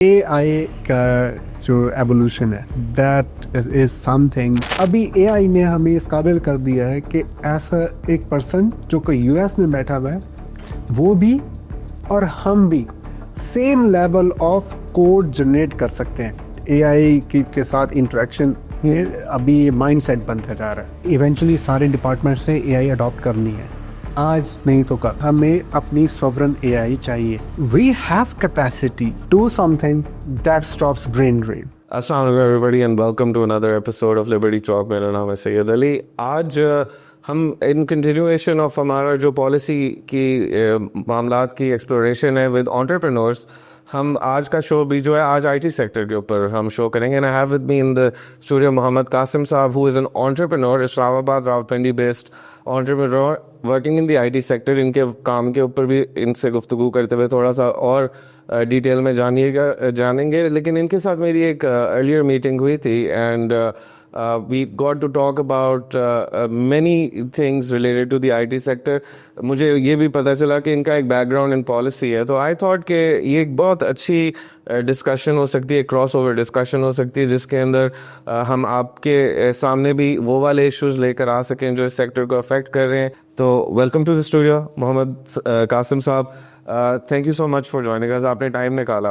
AI का जो evolution है दैट इज समथिंग। अभी AI ने हमें इस काबिल कर दिया है कि ऐसा एक पर्सन जो कोई यूएस में बैठा हुआ है वो भी और हम भी same level of code generate कर सकते हैं। AI के साथ इंटरेक्शन अभी माइंडसेट बनता जा रहा है। इवेंचुअली सारे डिपार्टमेंट से AI अडॉप्ट करनी है, आज नहीं तो कल। हमें अपनी सॉवरन AI चाहिए। We have capacity to do something that stops brain drain. अस्सलाम वालेकुम everybody and welcome to another episode of Liberty Talk। मेरा नाम है सैयद अली। आज हम इन कंटिन्यूएशन ऑफ हमारा जो पॉलिसी की मामलात की एक्सप्लोरेशन है विद एंटरप्रेन्योर्स, हम आज का शो भी जो है आज आईटी सेक्टर के ऊपर हम शो करेंगे। And I have with me in the studio Mohammad Kasim sahab who is an entrepreneur, Islamabad Rawalpindi based entrepreneur working in the IT sector. इनके काम के ऊपर भी इनसे गुफ्तगू करते हुए थोड़ा सा और डिटेल में जानेंगे। लेकिन इनके साथ मेरी एक अर्लियर मीटिंग हुई थी and we got to talk about many things related to the IT sector। मुझे ये भी पता चला कि इनका एक बैकग्राउंड इन पॉलिसी है, तो आई थॉट कि ये एक बहुत अच्छी डिस्कशन हो सकती है, क्रॉस ओवर डिस्कशन हो सकती है, जिसके अंदर हम आपके सामने भी वो वाले इश्यूज लेकर आ सकें जो इस सेक्टर को अफेक्ट कर रहे हैं। तो welcome to the studio Mohammad Kasim sahab, thank you so much for joining us, आपने टाइम निकाला।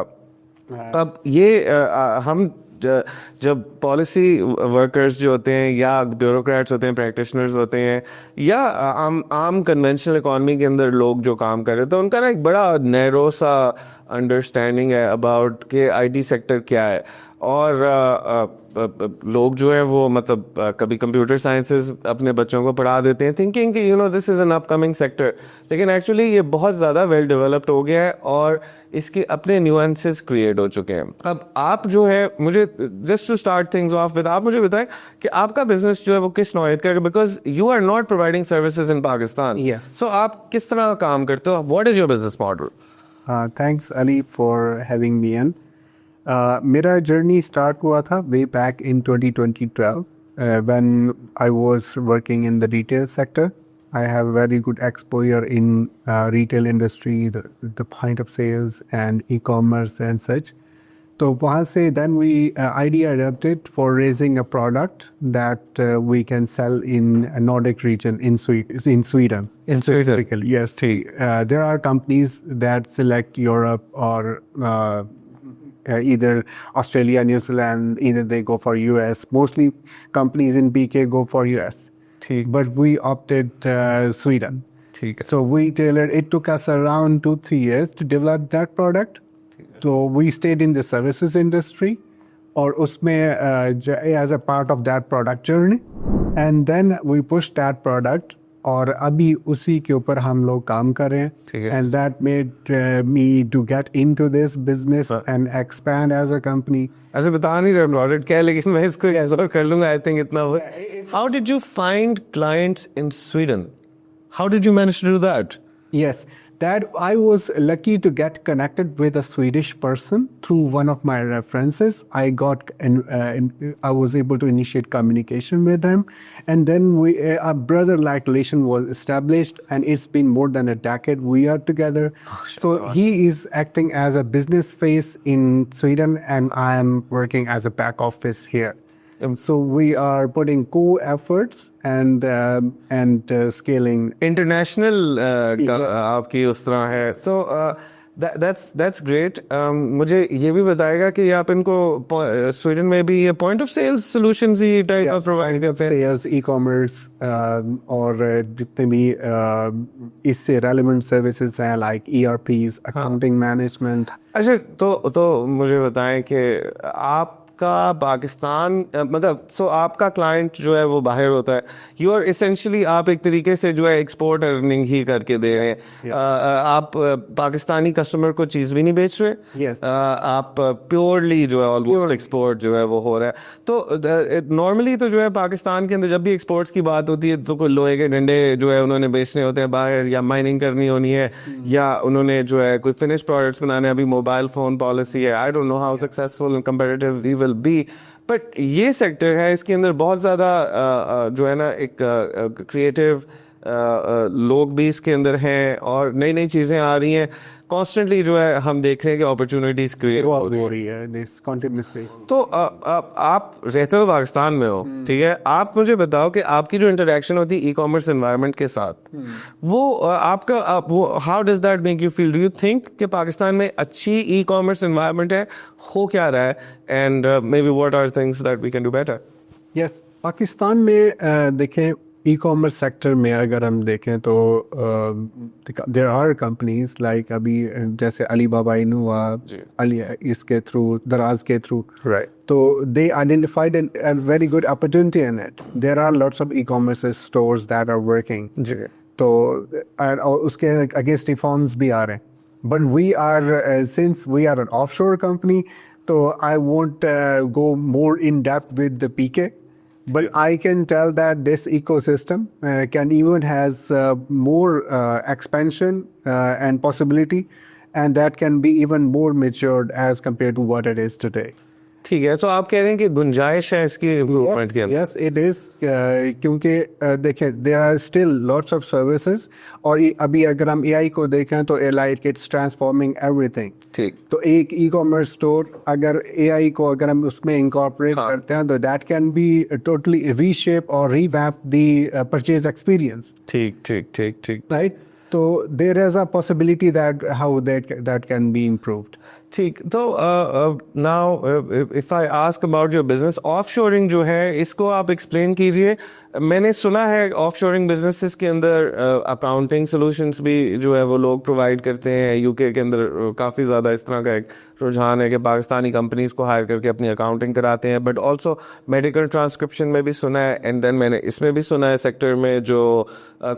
अब ये हम जब पॉलिसी वर्कर्स जो होते हैं या ब्यूरोक्रेट्स होते हैं, प्रैक्टिशनर्स होते हैं या आम कन्वेंशनल इकॉनमी के अंदर लोग जो काम कर रहे हैं, तो उनका ना एक बड़ा नैरो सा अंडरस्टैंडिंग है अबाउट कि आईटी सेक्टर क्या है। और लोग जो है वो मतलब कभी कंप्यूटर साइंसेस अपने बच्चों को पढ़ा देते हैं थिंकिंग कि this is an upcoming sector, लेकिन एक्चुअली ये बहुत ज़्यादा वेल डेवलप्ड हो गया है और इसके अपने न्यूएंसेस क्रिएट हो चुके हैं। अब आप जो है, मुझे just to start things off with, आप मुझे बताएं कि आपका बिजनेस जो है वो किस नौयत का है, because you are not providing services in Pakistan. So आप किस तरह का काम करते हो, what is your business model? Thanks Ali for having me in. मेरा जर्नी स्टार्ट हुआ था way back in 2012 when I was working in the retail sector. I have very good exposure in retail industry, the point of sales and e-commerce and such. So वहाँ से then we idea adapted for raising a product that we can sell in a Nordic region in Sweden. In Sweden, yes. There are companies that select Europe or either Australia, New Zealand, either they go for US. Mostly companies in BK go for US. But we opted Sweden. So we tailored, it took us around 2-3 years to develop that product. So we stayed in the services industry और उसमें as a part of that product journey, and then we pushed that product और अभी उसी के ऊपर हम लोग काम कर रहे हैं। And that made me to get into this business and expand as a company. ऐसे बता नहीं रहे प्रोडक्ट क्या है, लेकिन मैं इसको ऐसा कर लूँगा, आई थिंक इतना हो। How did you find clients in Sweden? How did you manage to do that? Yes, that I was lucky to get connected with a Swedish person through one of my references. I was able to initiate communication with him, and then a brother-like relation was established, and it's been more than a decade we are together. So he is acting as a business face in Sweden, and I am working as a back office here. So we are putting co-efforts and scaling. International आपकी उस तरह है, so that's great। मुझे ये भी बताएगा कि आप इनको स्वीडन में भी ये पॉइंट ऑफ सेल्स सॉल्यूशंस ही टाइप ऑफ प्रोवाइड करते हैं, सेल्स, ई-कॉमर्स और जितने भी इससे रेलेवेंट सर्विसेज हैं लाइक ERPs, अकाउंटिंग मैनेजमेंट। अच्छा, तो मुझे बताएं कि आप का पाकिस्तान मतलब आपका क्लाइंट जो है वो बाहर होता है, यू आर इसेंशियली आप एक तरीके से जो है एक्सपोर्ट अर्निंग ही करके दे रहे हैं। आप पाकिस्तानी कस्टमर को चीज़ भी नहीं बेच रहे। आप प्योरली जो है ऑलमोस्ट एक्सपोर्ट जो है वो हो रहा है। तो नॉर्मली तो जो है पाकिस्तान के अंदर जब भी एक्सपोर्ट्स की बात होती है तो कोई लोहे के डंडे जो है उन्होंने बेचने होते हैं बाहर, या माइनिंग करनी होनी है, या उन्होंने जो है कोई फिनिश प्रोडक्ट्स बनाने। अभी मोबाइल फ़ोन पॉलिसी है, I don't know how successful and comparative we will be, but ये सेक्टर है इसके अंदर बहुत ज़्यादा जो है ना एक क्रिएटिव लोग भी इसके अंदर हैं और नई नई चीज़ें आ रही हैं। कॉन्स्टेंटली जो है हम देख रहे हैं कि अपॉर्चुनिटीज क्रिएट हो रही हो है। रही है दिस कंटिन्यूसली। तो आप रहते हो पाकिस्तान में हो, ठीक है, आप मुझे बताओ कि आपकी जो इंटरेक्शन होती है ई कॉमर्स एनवायरनमेंट के साथ, वो वो how does that make you feel? Do you think कि पाकिस्तान में अच्छी ई कॉमर्स एनवायरनमेंट है, हो क्या रहा है, and maybe what are things that we can do better? Yes, Pakistan में देखें ई कॉमर्स सेक्टर में अगर हम देखें तो देयर आर कंपनीज लाइक अभी जैसे अलीबाबा इन हुआ, अली इसके थ्रू, दराज के थ्रू, राइट, तो दे identified a very good opportunity in it. There are lots of e-commerce stores that are working. जी, तो और उसके अगेंस्ट रिफॉर्म्स भी आ रहे हैं, but we are since we are an offshore company, तो I won't go more in depth with the PK, but I can tell that this ecosystem can even has more expansion and possibility, and that can be even more matured as compared to what it is today. ठीक है, तो आप कह रहे हैं कि गुंजाइश है इसकी इम्प्रूवमेंट के अंदर? Yes, it is, क्योंकि देखिए there are still lots of services, और अभी अगर हम AI को देखें तो like it's transforming everything. ठीक, तो एक ई कॉमर्स स्टोर अगर AI को अगर हम उसमें इंकॉर्पोरेट करते हैं तो that can be totally reshape और रीवैप द परचेज एक्सपीरियंस, ठीक, ठीक, ठीक, ठीक, राइट? तो there is a possibility that how that can be improved. ठीक, तो now if I ask about your business, offshoring जो है इसको आप एक्सप्लेन कीजिए। मैंने सुना है ऑफशोरिंग बिजनेसेस के अंदर अकाउंटिंग सॉल्यूशंस भी जो है वो लोग प्रोवाइड करते हैं। यूके के अंदर काफ़ी ज़्यादा इस तरह का एक रुझान है कि पाकिस्तानी कंपनीज को हायर करके अपनी अकाउंटिंग कराते हैं, बट ऑल्सो मेडिकल ट्रांसक्रिप्शन में भी सुना है, एंड देन मैंने इसमें भी सुना है सेक्टर में जो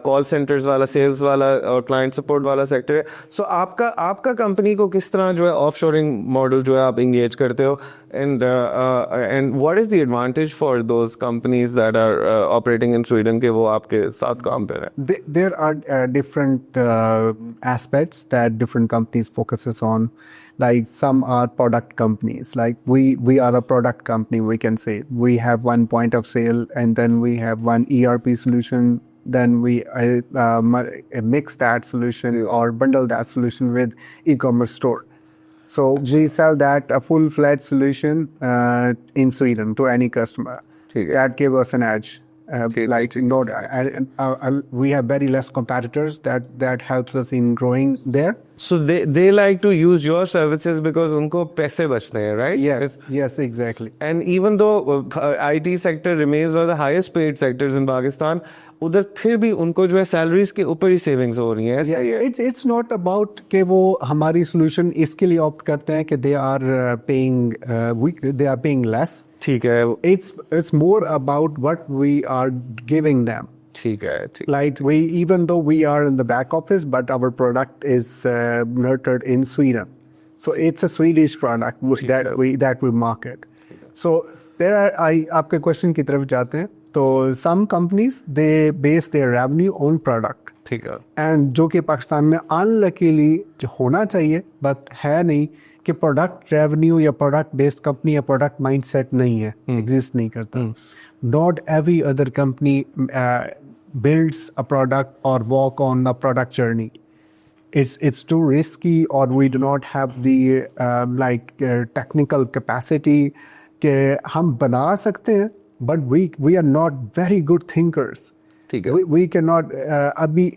कॉल सेंटर्स वाला, सेल्स वाला और क्लाइंट सपोर्ट वाला सेक्टर है। सो आपका कंपनी को किस तरह जो है ऑफशोरिंग मॉडल जो है आप इंगेज करते हो, and what is the advantage for those companies that are operating in Sweden के वो आपके साथ काम कर रहे हैं? There are different aspects that different companies focuses on. Like some are product companies. Like we are a product company. We can say we have one point of sale, and then we have one ERP solution. Then we mix that solution or bundle that solution with e-commerce store. So we sell that a full-fledged solution in Sweden to any customer. That gave us an edge. Like we have very less competitors. That helps us in growing there. So they like to use your services because उनको पैसे बचते हैं, right? Yes, exactly. And even though IT sector remains one of the highest paid sectors in Pakistan, उधर फिर भी उनको जो है सैलरीज के ऊपर ही सेविंग्स हो रही हैं। It's not about कि वो हमारी solution इसके लिए ऑप्ट करते हैं कि they are paying less. ठीक है, It's more about what we are giving them. ठीक है, ठीक, Like even though we are in the back office, but our product is nurtured in Sweden. So it's a Swedish product that we market. So there are आपके question की तरफ जाते हैं, तो some companies they base their revenue on product. ठीक है, and जो कि पाकिस्तान में अनलकीली जो होना चाहिए बट है नहीं, कि प्रोडक्ट रेवेन्यू या प्रोडक्ट बेस्ड कंपनी या प्रोडक्ट माइंडसेट नहीं है, एग्जिस्ट नहीं करता। Not every other company builds a product और walk on the product journey. It's too risky, or we do not have the technical capacity कि हम बना सकते हैं, but we are not very good thinkers. ठीक है, We cannot अभी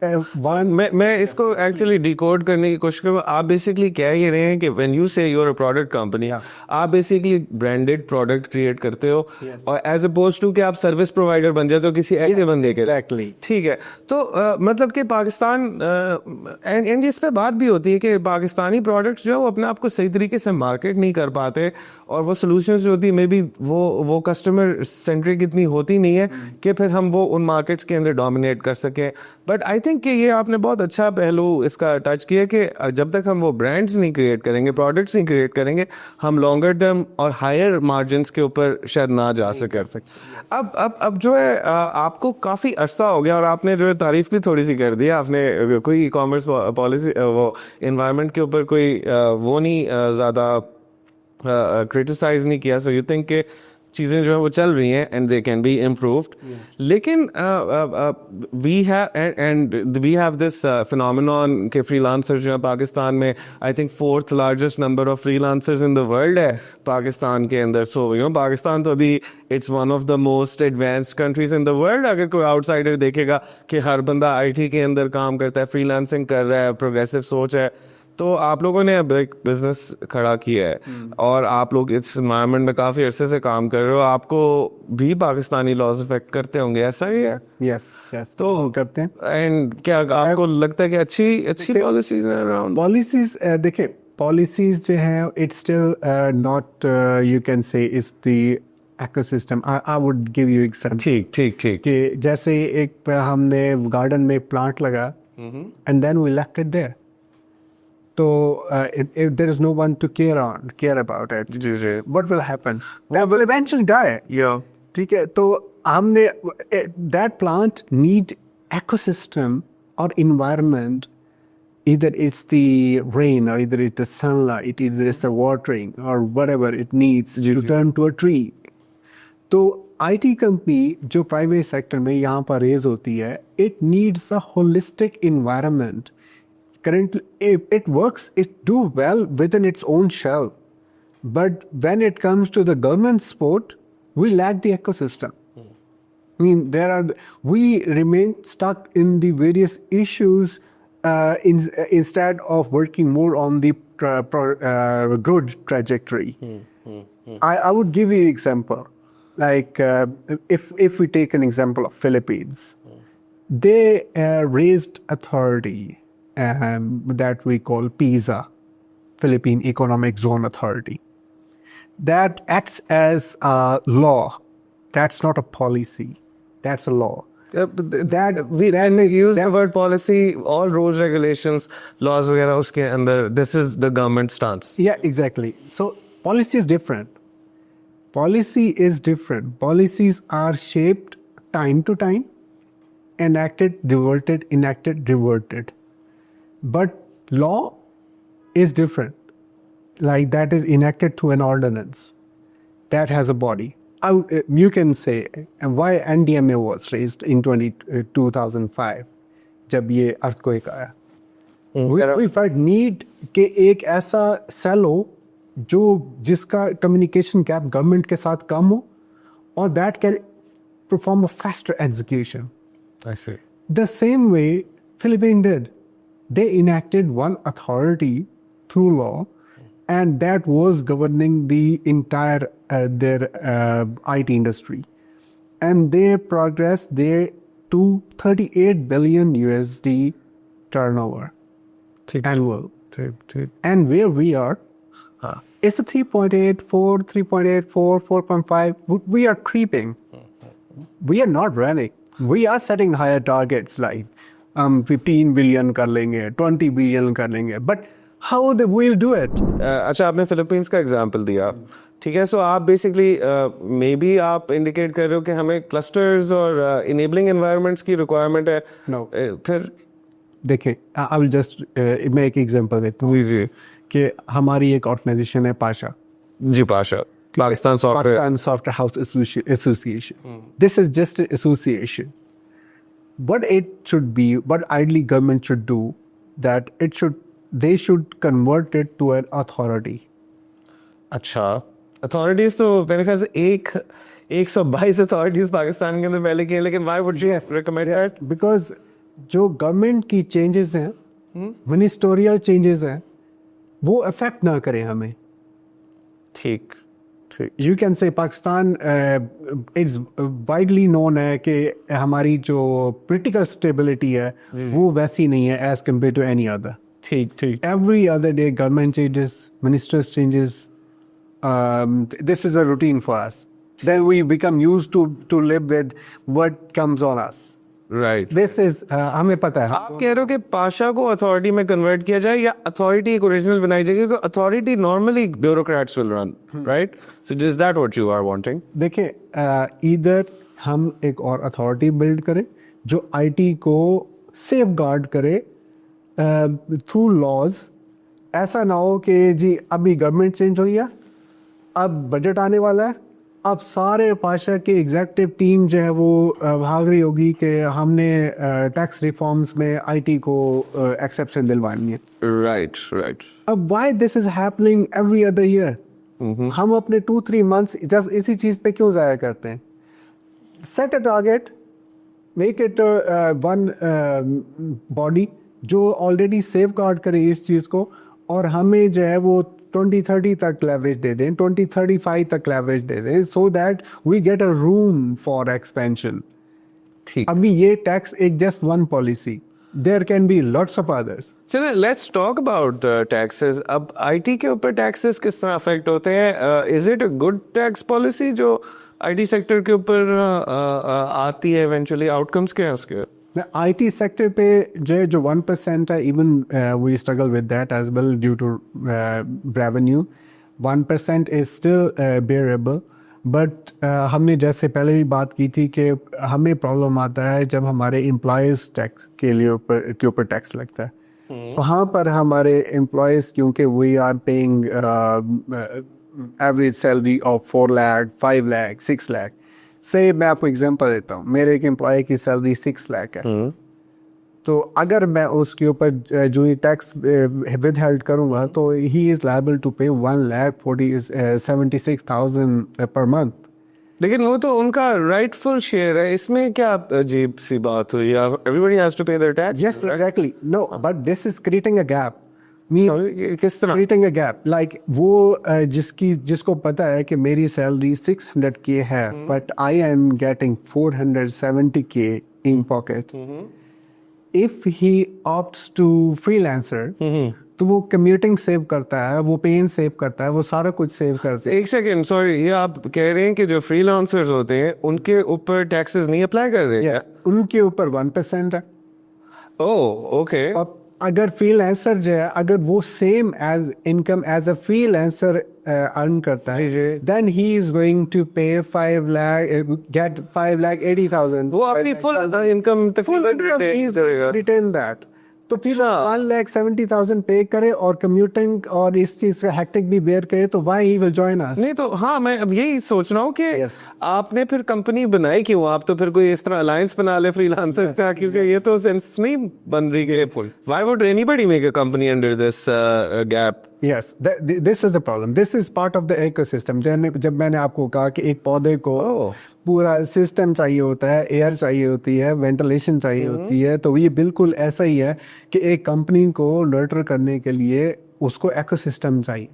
मैं इसको एक्चुअली डिकोड करने की कोशिश करूँ। आप बेसिकली कह ही रहे हैं कि व्हेन यू से यूर अ प्रोडक्ट कंपनी, आप बेसिकली ब्रांडेड प्रोडक्ट क्रिएट करते हो, और एज अपोज टू कि आप सर्विस प्रोवाइडर बन जाते हो किसी ऐसे बंदे के। Exactly. ठीक है, तो मतलब कि पाकिस्तान एंड इस पे बात भी होती है कि पाकिस्तानी प्रोडक्ट्स जो है वो अपने आप को सही तरीके से मार्केट नहीं कर पाते, और वो सोल्यूशंस जो होती है मे बी वो कस्टमर सेंट्रिक इतनी होती नहीं है कि फिर हम वो उन मार्केट्स के अंदर डोमिनेट कर सकें। बट आई थिंक कि ये आपने बहुत अच्छा पहलू इसका टच किया कि जब तक हम वो ब्रांड्स नहीं क्रिएट करेंगे, प्रोडक्ट्स नहीं क्रिएट करेंगे, हम लॉन्गर टर्म और हायर मार्जिन्स के ऊपर शायद ना जा सके। अब जो है आपको काफ़ी अरसा हो गया, और आपने जो है तारीफ भी थोड़ी सी कर दी, आपने कोई ई कॉमर्स पॉलिसी वो इन्वायरमेंट के ऊपर कोई वो नहीं ज़्यादा क्रिटिसाइज नहीं किया। सो यू थिंक के चीज़ें जो है वो चल रही हैं and they can be improved. लेकिन वी हैव दिस फिनोमेनॉन के फ्रीलांसर्स जो है पाकिस्तान में, I think 4th largest number of freelancers in the world है पाकिस्तान के अंदर. सो पाकिस्तान तो अभी it's one of the most advanced countries in the world. अगर कोई आउटसाइडर देखेगा कि हर बंदा IT के अंदर काम करता है, फ्रीलांसिंग कर रहा है, प्रोग्रेसिव सोच है, तो आप लोगों ने अब एक बिजनेस खड़ा किया है और आप लोग इस एनवायरनमेंट में काफ़ी अरसे से काम कर रहे हो, आपको भी पाकिस्तानी लॉज इफेक्ट करते होंगे, ऐसा ही है? यस यस, तो करते हैं. एंड क्या आपको लगता है कि अच्छी पॉलिसीज हैं अराउंड? पॉलिसीज देखिए, पॉलिसीज जो है it's still not, you can say it's the ecosystem. I would give you example. ठीक कि जैसे एक हमने गार्डन में प्लांट लगा and then we left it there, तो if there is no one to care about it, जी what will happen? That will eventually die. yeah ठीक है, तो हमने that plant need ecosystem or environment, either it's the rain or either it's the sunlight, either it's the watering or whatever it needs to turn to a tree. तो IT company जो private sector में यहाँ पर raise होती है, it needs a holistic environment. Currently, it works, it do well within its own shell. But when it comes to the government support, we lack the ecosystem. I mean, we remain stuck in the various issues instead of working more on the good trajectory. I would give you an example. Like, if we take an example of Philippines, they raised authority that we call PIZA, Philippine Economic Zone Authority. That acts as a law. That's not a policy. That's a law. That we use the word policy, all rules, regulations, laws वगैरह उसके अंदर, this is the government stance. Yeah, exactly. So policy is different. Policies are shaped time to time, enacted, reverted. But law is different. Like, that is enacted through an ordinance that has a body. You can say why NDMA was raised in 2005 जब ये earthquake आया. We felt need कि एक ऐसा cell हो जिसका communication gap government के साथ कम हो और that can perform a faster execution. I see. The same way Philippines did. They enacted one authority through law, and that was governing the entire their IT industry. And they progressed there to 38 billion USD turnover annual. And where we are, it's a 3.84, 3.84, 4.5. We are creeping. We are not running. We are setting higher targets, like 15 billion कर लेंगे, 20 billion कर लेंगे, but how they will do it? अच्छा, आपने Philippines का example दिया, ठीक है. सो आप बेसिकली मे बी आप इंडिकेट कर रहे हो कि हमें क्लस्टर्स और इनेबलिंग एनवायरनमेंट्स की रिक्वायरमेंट है. No. फिर देखिए, I will just मैं एक एग्जांपल देता हूँ जी कि हमारी एक ऑर्गेनाइजेशन है पाशा. जी PASHA, Pakistan Software House Association. This is just an association. What ideally government should do, that they should convert it to an authority. अच्छा, अथॉरिटीज तो मेरे ख्याल से 122 अथॉरिटीज पाकिस्तान के अंदर पहले की हैं, लेकिन why would you recommend that? Because जो गवर्नमेंट की चेंजेस हैं, मिनिस्टोरियल चेंजेस हैं, वो अफेक्ट ना करें हमें. ठीक. यू कैन से पाकिस्तान इट्स वाइडली नोन है कि हमारी जो पोलिटिकल स्टेबिलिटी है वो वैसी नहीं है as compare to any other. ठीक. Every other day government changes, ministers changes. This is a routine for us. Then we become used to live with what comes on us. Right. This is हमें पता है. आप कह रहे हो कि पाशा को अथॉरिटी में कन्वर्ट किया जाए या अथॉरिटी एक ओरिजिनल बनाई जाएगी, क्योंकि authority normally bureaucrats will run, right? So is that what you are wanting? देखिए, इधर हम एक और अथॉरिटी बिल्ड करें जो आईटी को सेफ गार्ड करे थ्रू लॉज. ऐसा ना हो कि जी अभी गवर्नमेंट चेंज हो गया, अब बजट आने वाला है, अब सारे पाशा की एग्जेक्टिव टीम जो है वो भाग रही होगी कि हमने टैक्स रिफॉर्म्स में आईटी को एक्सेप्शन दिलवानी है। Right right. अब why this is happening every other year? हम अपने 2-3 मंथ्स जस्ट इसी चीज़ पे क्यों ज़ाया करते हैं? Set a target, make it one body जो ऑलरेडी सेफ गार्ड करे इस चीज़ को, और हमें जो है वो 2030 तक लेवरेज दे दें, 2035 तक लेवरेज दे दें, so that we get a room for expansion. ठीक। अभी ये टैक्स एक just one policy, there can be lots of others. चलिए लेट्स टॉक अबाउट टैक्सेस। अब आईटी के ऊपर टैक्सेस किस तरह अफेक्ट होते हैं? Is it a good tax policy जो आईटी सेक्टर के ऊपर आती है? इवेंचुअली आउटकम्स क्या है उसके? आईटी सेक्टर पे जो 1% है, even we struggle with that as well due to revenue. 1% is still bearable, but हमने जैसे पहले भी बात की थी कि हमें प्रॉब्लम आता है जब हमारे एम्प्लॉयज़ टैक्स के ऊपर टैक्स लगता है। वहाँ पर हमारे एम्प्लॉयज़, क्योंकि we are paying average salary of 4 lakh, 5 lakh, 6 lakh. से मैं आपको एग्जांपल देता हूँ, मेरे एक एम्प्लॉय की सैलरी 6 लाख है, तो अगर मैं उसके ऊपर जो ही टैक्स विद हेल्ड करूँगा तो ही इज़ लायबल टू पे 1,76,000 पर मंथ। लेकिन वो तो उनका राइटफुल शेयर है, इसमें क्या अजीब सी बात हुई? Everybody has to pay their tax. Yes, exactly. No, but this is creating a gap. किस तरह? Creating a gap. Like वो जिसको पता है कि मेरी सैलरी 600K है, but I am getting 470K in pocket. If he opts to freelancer, तो वो कम्यूटिंग सेव करता है, वो पेन सेव करता है, वो सारा कुछ सेव करता है। एक सेकेंड, सॉरी, ये आप कह रहे हैं कि जो फ्रीलांसर्स होते हैं उनके ऊपर टैक्सेस नहीं अप्लाई कर रहे हैं? उनके ऊपर 1% है। Oh okay. अब अगर फ्रीलांसर जो है, अगर वो same as income as a freelancer earn करता है, then he is going to pay 5 lakh, gate 5,80,000। वो अपनी फुल इनकम रिटर्न दैट, तो फिर 1,70,000 पे करे और कम्यूटिंग और इस चीज का हेक्टिक भी बेयर करे, तो why he will join us? नहीं तो हाँ, मैं अब यही सोच रहा हूँ कि Yes. आपने फिर कंपनी बनाई क्यों? आप तो फिर कोई इस तरह अलायंस बना ले फ्रीलांसर्स का, क्योंकि ये तो सेंस नहीं बन रही है। Why would anybody make a company under this gap? Yes, this is the problem. This is part of the ecosystem. जब मैंने आपको कहा कि एक पौधे को पूरा सिस्टम चाहिए होता है, एयर चाहिए होती है, वेंटिलेशन चाहिए होती है, तो ये बिल्कुल ऐसा ही है कि एक कंपनी को नर्टर करने के लिए उसको एकोसिस्टम चाहिए,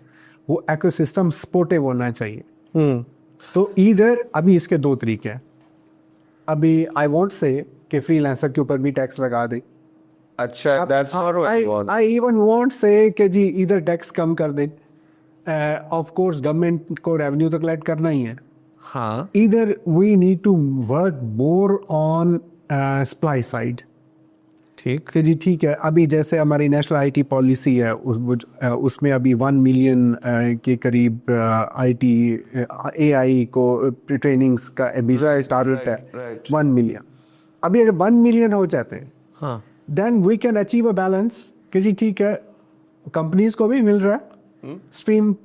वो एकोसिस्टम सपोर्टिव होना चाहिए। तो इधर अभी इसके 2 तरीके हैं। अभी आई वॉन्ट से कि फ्रीलांसर के ऊपर भी टैक्स लगा दे। अच्छा, that's not what I want. I even won't say कि जी इधर टैक्स कम कर दे। ऑफ कोर्स गवर्नमेंट को रेवेन्यू तो कलेक्ट करना ही है। हाँ, इधर we need to work more on supply side. ठीक कि जी ठीक है, अभी जैसे हमारी नेशनल आईटी पॉलिसी है, उसमें अभी 1 मिलियन के करीब आईटी एआई को ट्रेनिंग्स का अभी टारगेट है 1 मिलियन। अभी अगर 1 मिलियन हो जाते हैं, हाँ, then we can achieve a balance कि जी ठीक है, कंपनीज को भी मिल रहा है स्ट्रीम,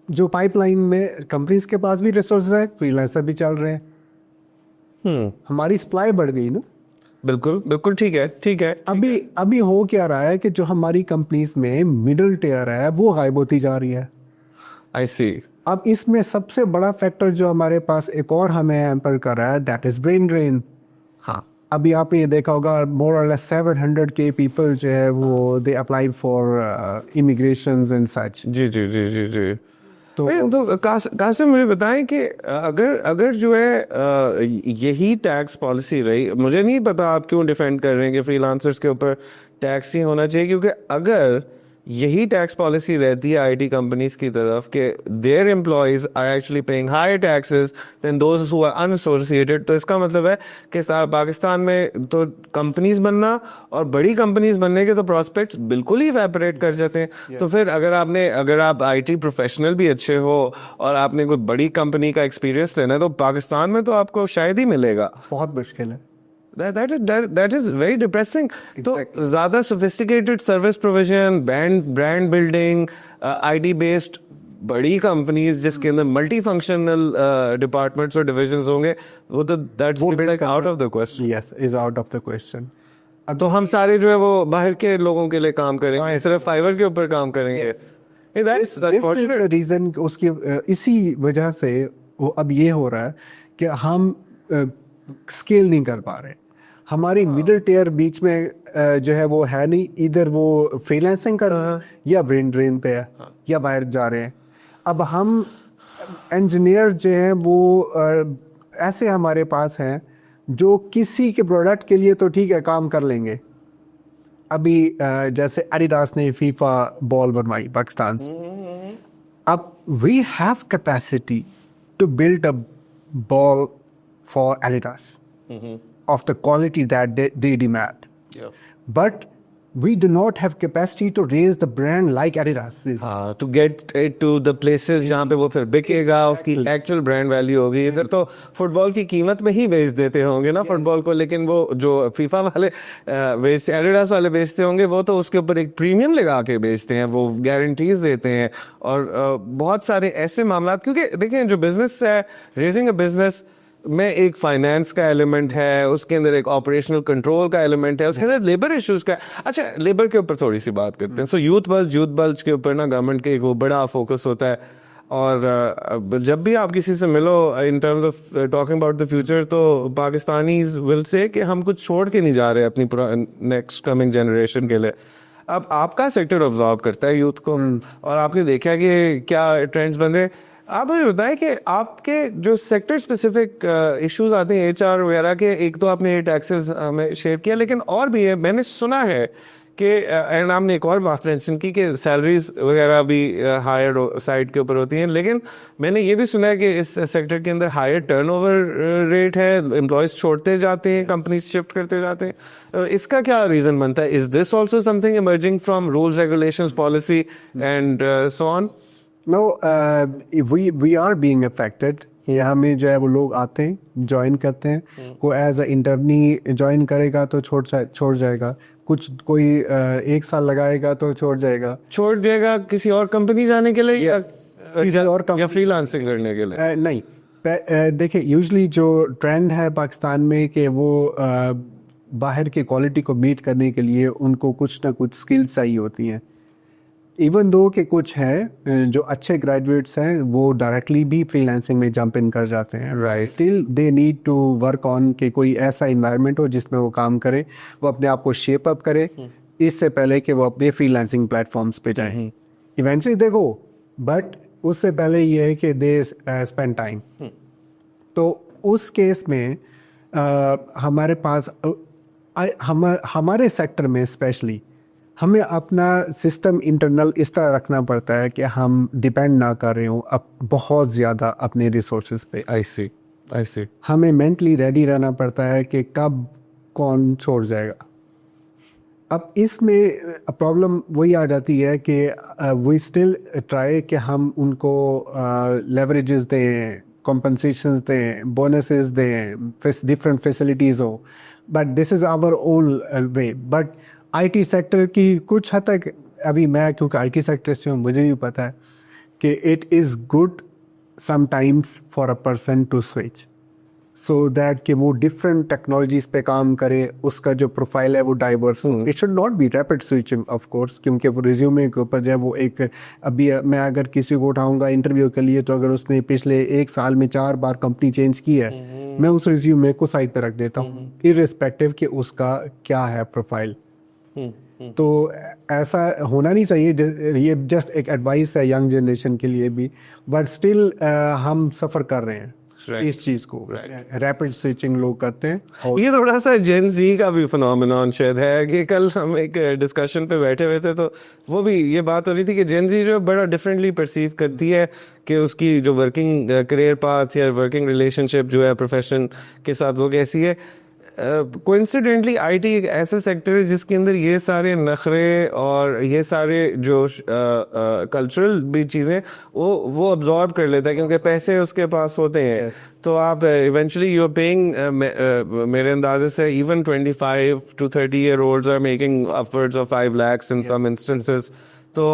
जो पाइपलाइन में कंपनीज के पास भी रिसोर्सेज है, फ्रीलांसर भी चल रहे हैं, हमारी सप्लाई बढ़ गई ना। बिल्कुल बिल्कुल, ठीक है ठीक है। अभी हो क्या रहा है कि जो हमारी कंपनीज में मिडिल टियर है वो गायब होती जा रही है। आई सी। अब इसमें सबसे बड़ा फैक्टर जो हमारे पास एक और हमें हैम्पर कर रहा है, दैट इज ब्रेन ड्रेन। हाँ, अभी आपने ये देखा होगा, मोर और लेस 700K पीपल जो है वो they apply for immigrations and such. जी जी जी जी जी। तो कासिम, मुझे बताएं कि अगर जो है यही टैक्स पॉलिसी रही, मुझे नहीं पता आप क्यों डिफेंड कर रहे हैं कि फ्रीलांसर्स के ऊपर टैक्स ही होना चाहिए, क्योंकि अगर यही टैक्स पॉलिसी रहती है आईटी कंपनीज की तरफ कि their employees are actually paying higher taxes than those who are unassociated, तो इसका मतलब है कि पाकिस्तान में तो कंपनीज बनना और बड़ी कंपनीज बनने के तो प्रोस्पेक्ट्स बिल्कुल ही इवेपोरेट कर जाते हैं। तो फिर अगर आप आईटी प्रोफेशनल भी अच्छे हो और आपने कोई बड़ी कंपनी का एक्सपीरियंस लेना है, तो पाकिस्तान में तो आपको शायद ही मिलेगा। बहुत मुश्किल है। That is very depressing. तो ज़्यादा sophisticated service provision, brand building, ID based बड़ी कंपनीज जिसके अंदर मल्टी फंक्शनल डिपार्टमेंट्स और डिविजन्स होंगे, वो तो that's like out of the question. Yes, is out of the question. तो हम सारे जो है वो बाहर के लोगों के लिए काम करेंगे, सिर्फ फाइवर के ऊपर काम करेंगे। That's unfortunate. रीजन उसकी इसी वजह से वो अब ये हो रहा है कि हम स्केल नहीं कर पा रहे। हमारी मिडिल टियर बीच में जो है वो है नहीं, इधर वो फ्रीलांसिंग कर रहे हैं या ब्रेन ड्रेन पे है या बाहर जा रहे हैं। अब हम इंजीनियर जो हैं वो ऐसे हमारे पास हैं जो किसी के प्रोडक्ट के लिए तो ठीक है काम कर लेंगे। अभी जैसे एडिडास ने फीफा बॉल बनवाई पाकिस्तान से, अब we have capacity to build a ball for Adidas of the quality that they demand. Yeah. But we do not have capacity to raise the brand like Adidas is. To get it to the places जहाँ पे वो फिर बिकेगा, उसकी actual brand value होगी। इधर तो football की कीमत में ही बेच देते होंगे ना फुटबॉल को, लेकिन वो जो फीफा वाले बेचते, एडिडास वाले बेचते होंगे, वो तो उसके ऊपर एक प्रीमियम लगा के बेचते हैं, वो गारंटीज देते हैं। और बहुत सारे ऐसे मामला, क्योंकि देखें जो बिजनेस है, रेजिंग अ बिजनेस में एक फाइनेंस का एलिमेंट है, उसके अंदर एक ऑपरेशनल कंट्रोल का एलिमेंट है, उसके अंदर लेबर इश्यूज का। अच्छा, लेबर के ऊपर थोड़ी सी बात करते हैं। सो यूथ बल्ज के ऊपर ना गवर्नमेंट के एक वो बड़ा फोकस होता है। और जब भी आप किसी से मिलो in terms of talking about the future, तो पाकिस्तानीज विल से कि हम कुछ छोड़ के नहीं जा रहे अपनी नेक्स्ट कमिंग जनरेशन के लिए। अब आपका सेक्टर ऑब्जर्व करता है यूथ को, और आपने देखा कि क्या ट्रेंड्स बन रहे। आप मुझे बताएं कि आपके जो सेक्टर स्पेसिफिक इश्यूज आते हैं एचआर वगैरह के, एक तो आपने टैक्सेस में शेयर किया, लेकिन और भी है। मैंने सुना है कि एंड आपने एक और बात मेंशन की कि सैलरीज वगैरह भी हायर साइड के ऊपर होती हैं, लेकिन मैंने ये भी सुना है कि इस सेक्टर के अंदर हायर टर्नओवर रेट है, एम्प्लॉयज छोड़ते जाते हैं, कंपनीज शिफ्ट करते जाते हैं। इसका क्या रीजन बनता है? Is this also something emerging from rules, regulations, policy and so on? No, we are being affected. यहाँ में जो है वो लोग आते हैं, ज्वाइन करते हैं, कोई एज अ इंटर्नी ज्वाइन करेगा तो छोड़ जाएगा, कोई 1 साल लगाएगा तो छोड़ जाएगा किसी और कंपनी जाने के लिए या फ्रीलांसिंग करने के लिए? नहीं, देखिए यूजुअली जो ट्रेंड है पाकिस्तान में कि वो बाहर की क्वालिटी को मीट करने के लिए उनको कुछ ना कुछ स्किल्स चाहिए होती हैं। इवन दो कि कुछ हैं जो अच्छे ग्रेजुएट्स हैं वो डायरेक्टली भी फ्रीलांसिंग में जंप इन कर जाते हैं, right. Still they need to work on कि कोई ऐसा इन्वायरमेंट हो जिसमें वो काम करे, वो अपने आप को शेप अप करे इससे पहले कि वो अपने फ्रीलांसिंग प्लेटफॉर्म्स पे जाएं। इवेंचुअली देखो, बट उससे पहले ये है कि दे स्पेंड टाइम। तो उस केस में हमारे पास हमारे सेक्टर में स्पेशली हमें अपना सिस्टम इंटरनल इस तरह रखना पड़ता है कि हम डिपेंड ना कर रहे हो अब बहुत ज़्यादा अपने रिसोर्सेज पे। आई सी हमें मेंटली रेडी रहना पड़ता है कि कब कौन छोड़ जाएगा। अब इसमें प्रॉब्लम वही आ जाती है कि वी स्टिल ट्राई कि हम उनको लेवरेजेस दें, कॉम्पनसेशंस दें, बोनसेस दें, डिफरेंट फैसिलिटीज़ हो, but this is our own way. But IT sector की कुछ हद तक अभी मैं क्योंकि आईटी सेक्टर से हूँ, मुझे भी पता है कि it is good sometimes for a person to switch so that कि वो डिफरेंट टेक्नोलॉजीज पे काम करे, उसका जो प्रोफाइल है वो डाइवर्स हो। It should not be rapid switching off course, क्योंकि वो रिज्यूमे के ऊपर जो है वो एक, अभी मैं अगर किसी को उठाऊंगा इंटरव्यू के लिए तो अगर उसने पिछले 1 साल में 4 बार कंपनी चेंज की है, मैं उस रिज्यूमे को साइड पे रख देता हूँ इर्रिस्पेक्टिव कि उसका क्या है प्रोफाइल। तो ऐसा होना नहीं चाहिए। ये जस्ट एक एडवाइस है यंग जनरेशन के लिए भी, बट स्टिल हम सफ़र कर रहे हैं इस चीज़ को। रैपिड स्विचिंग लोग करते हैं। ये थोड़ा सा जेन जी का भी फिनोमेनॉन शायद है कि कल हम एक डिस्कशन पे बैठे हुए थे तो वो भी ये बात हो रही थी कि जेन जी जो बड़ा डिफरेंटली परसीव करती है कि उसकी जो वर्किंग करियर पाथ या वर्किंग रिलेशनशिप जो है प्रोफेशन के साथ वो कैसी है। कोइंसिडेंटली आईटी एक ऐसा सेक्टर है जिसके अंदर ये सारे नखरे और ये सारे जो कल्चरल भी चीज़ें वो अब्जॉर्ब कर लेता है क्योंकि पैसे उसके पास होते हैं। तो आप इवेंचुअली यू आर पेइंग, मेरे अंदाजे से even 25 to 30 year olds are making upwards of 5 lakhs in some instances। तो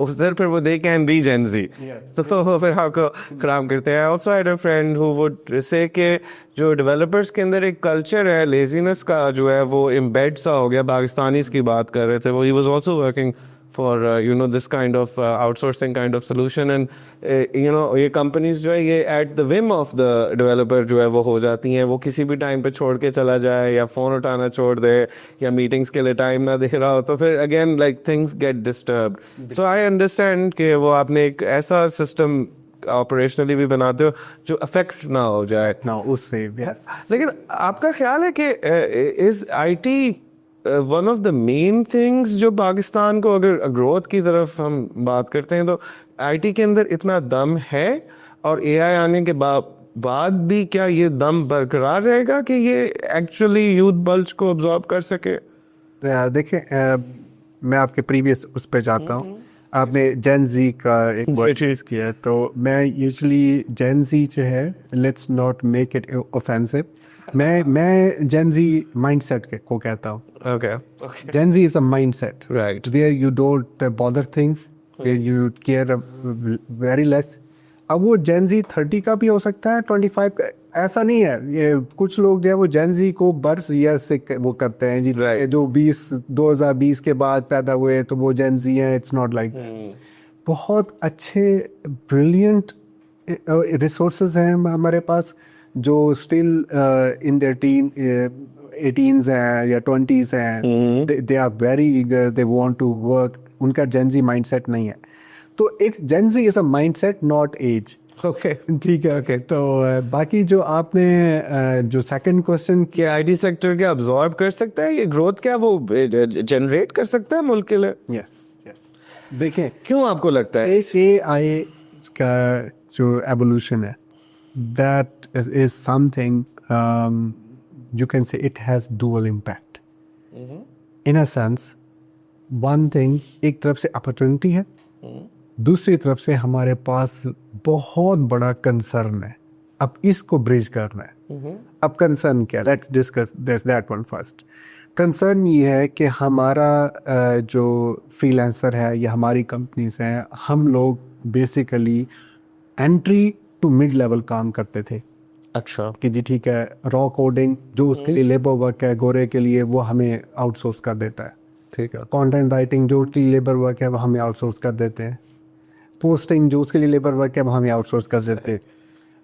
उधर फिर वो दे कैन बी जेन जी, तो फिर आपको काम करते हैं। Also I had a friend who would say कि जो डेवलपर्स के अंदर एक कल्चर है लेजीनेस का जो है वो इम्बेड सा हो गया। पाकिस्तानी की बात कर रहे थे वो, he was also working for this kind of outsourcing kind of solution, and ये कंपनीज जो है ये at the Vim of the developer जो है वो हो जाती हैं। वो किसी भी टाइम पे छोड़ के चला जाए या फ़ोन उठाना छोड़ दे या मीटिंग्स के लिए टाइम ना दे रहा हो तो फिर again like things get disturbed. So I understand कि वो आपने एक ऐसा सिस्टम ऑपरेशनली भी बनाते हो जो अफेक्ट ना हो जाए ना उससे। yes. लेकिन आपका ख्याल है कि is IT one of the main things जो पाकिस्तान को, अगर ग्रोथ की तरफ हम बात करते हैं तो आईटी के अंदर इतना दम है, और एआई आने के बाद भी क्या ये दम बरकरार रहेगा कि ये एक्चुअली यूथ बल्ज को अब्जॉर्ब कर सके? देखिए मैं आपके प्रीवियस उस पर जाता हूँ। आपने जेन जी का एक वर्ड चीज़ किया है, तो मैं यूजली जेन जी जो है, let's not make it offensive, मैं जेन जी माइंडसेट को कहता हूँ। Okay Gen Z is a mindset, right, where you don't bother things, where you care very less. अब वो जेन जी 30 का भी हो सकता है, 25 का, ऐसा नहीं है। ये कुछ लोग जो है वो जेन जी को बर्थ ईयर से वो करते हैं जी, जो 2020 के बाद पैदा हुए तो वो जेन जी हैं। It's not like. बहुत अच्छे ब्रिलियंट रिसोर्सेज हैं हमारे पास जो still in their tin 18s हैं या 20s हैं। They are very eager, they want to work. उनका जेन जी माइंडसेट नहीं है। तो it's Gen Z is a mindset, not age. Okay, ठीक है। ओके, तो बाकी जो आपने जो सेकंड क्वेश्चन कि आईटी सेक्टर क्या अब्जॉर्ब कर सकता है ये ग्रोथ, क्या वो जनरेट कर सकता है मुल्क के लिए? यस यस, देखें क्यों आपको लगता है? इस एआई का जो एवोल्यूशन है, that is something you can say it has dual impact. In a sense, one thing, एक तरफ से अपॉर्चुनिटी है, दूसरी तरफ से हमारे पास बहुत बड़ा कंसर्न है। अब इसको ब्रिज करना है। अब कंसर्न क्या? Let's discuss this that one first. Concern ये है कि हमारा जो फ्रीलांसर है या हमारी कंपनीज हैं, हम लोग basically entry to mid level काम करते थे। अच्छा, कि जी ठीक है, रॉ कोडिंग जो उसके लिए लेबर वर्क है गोरे के लिए, वो हमें आउटसोर्स कर देता है। ठीक है, कंटेंट राइटिंग जो उसकी लेबर वर्क है वो हमें आउटसोर्स कर देते हैं। पोस्टिंग जो उसके लिए लेबर वर्क है वो हमें आउटसोर्स कर देते हैं।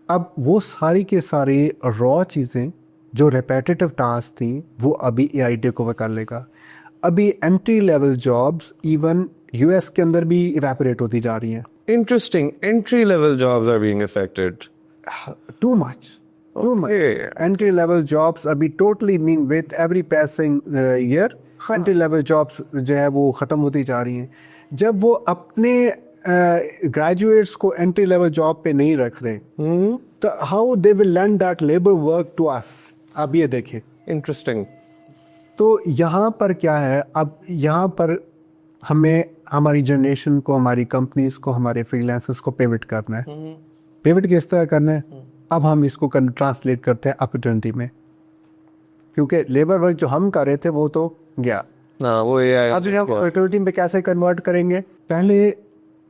अब वो सारी के सारी रॉ चीज़ें जो रिपीटेटिव टास्क थी वो अभी एआई टेक ओवर कर लेगा। अभी entry level jobs even US के अंदर भी इवेपोरेट होती जा रही हैं। Interesting, entry level jobs are being affected too much. Entry level jobs अभी totally mean with every passing year entry level jobs जो है वो ख़त्म होती जा रही हैं। जब वो अपने graduates को entry level job पे नहीं रख रहे तो how they will lend that labor work to us? अब ये देखिए, इंटरेस्टिंग। तो यहाँ पर क्या है, अब यहाँ पर हमें हमारी जनरेशन को, हमारी कंपनीज को, हमारे फ्रीलांसर्स को पिवट करना है। पिवट किस तरह करना है? अब हम इसको ट्रांसलेट करते हैं अपॉर्चुनिटी में, क्योंकि लेबर वर्क जो हम कर रहे थे वो तो गया ना, वो एआई अब हम अपॉर्चुनिटी में कैसे कन्वर्ट करेंगे? पहले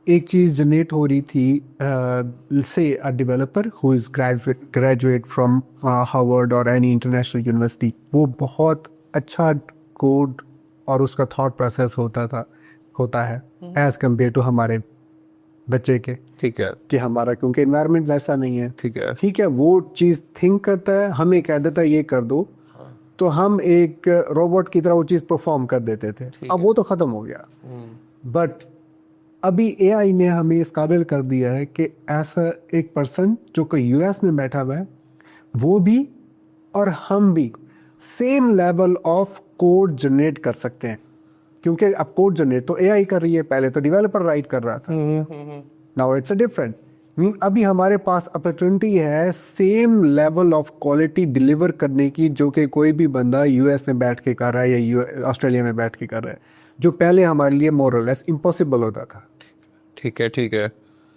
एक चीज़ जनरेट हो रही थी, से a developer who is graduate from Harvard और एनी इंटरनेशनल यूनिवर्सिटी, वो बहुत अच्छा कोड और उसका थॉट प्रोसेस होता है एज कम्पेयर टू हमारे बच्चे के। ठीक है, कि हमारा क्योंकि एनवायरनमेंट वैसा नहीं है। ठीक है, वो चीज़ थिंक करता है, हमें कह देता है ये कर दो, तो हम एक रोबोट की तरह वो चीज़ परफॉर्म कर देते थे। अब वो तो ख़त्म हो गया। बट अभी एआई ने हमें इस काबिल कर दिया है कि ऐसा एक पर्सन जो कोई यूएस में बैठा हुआ है, वो भी और हम भी same level of code generate कर सकते हैं। क्योंकि अब कोड जनरेट तो एआई कर रही है, पहले तो डेवलपर राइट कर रहा था। Now it's a different mean, अभी हमारे पास अपॉर्चुनिटी है same level of quality deliver करने की जो कि कोई भी बंदा यूएस में बैठ के कर रहा है या ऑस्ट्रेलिया में बैठ के कर रहा है, जो पहले हमारे लिए मोर और लेस इम्पॉसिबल होता था। ठीक है,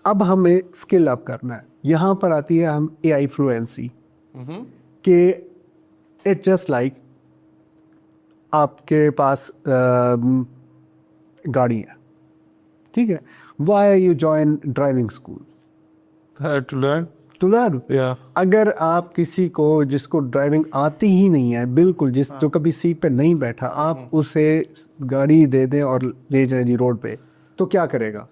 अब हमें स्किल अप करना है। यहाँ पर आती है हम एआई फ्लुएंसी कि इट्स जस्ट लाइक आपके पास गाड़ी है, ठीक है, why you join driving school? to learn. To learn. Yeah. अगर आप किसी को जिसको ड्राइविंग आती ही नहीं है बिल्कुल, जो कभी सीट पे नहीं बैठा, आप उसे गाड़ी दे दें और ले जाए जी रोड पे, तो क्या करेगा?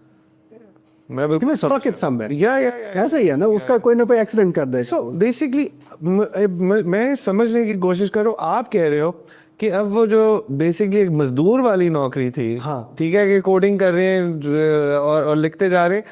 मैं बिल्कुल स्टक इट समवेयर। या ऐसा ही है ना, उसका कोई ना कोई एक्सीडेंट कर दे। सो बेसिकली मैं समझने की कोशिश कर रहा हूँ, आप कह रहे हो कि अब वो जो बेसिकली एक मजदूर वाली नौकरी थी, हाँ। ठीक है, कि कोडिंग कर रहे हैं और लिखते जा रहे हैं,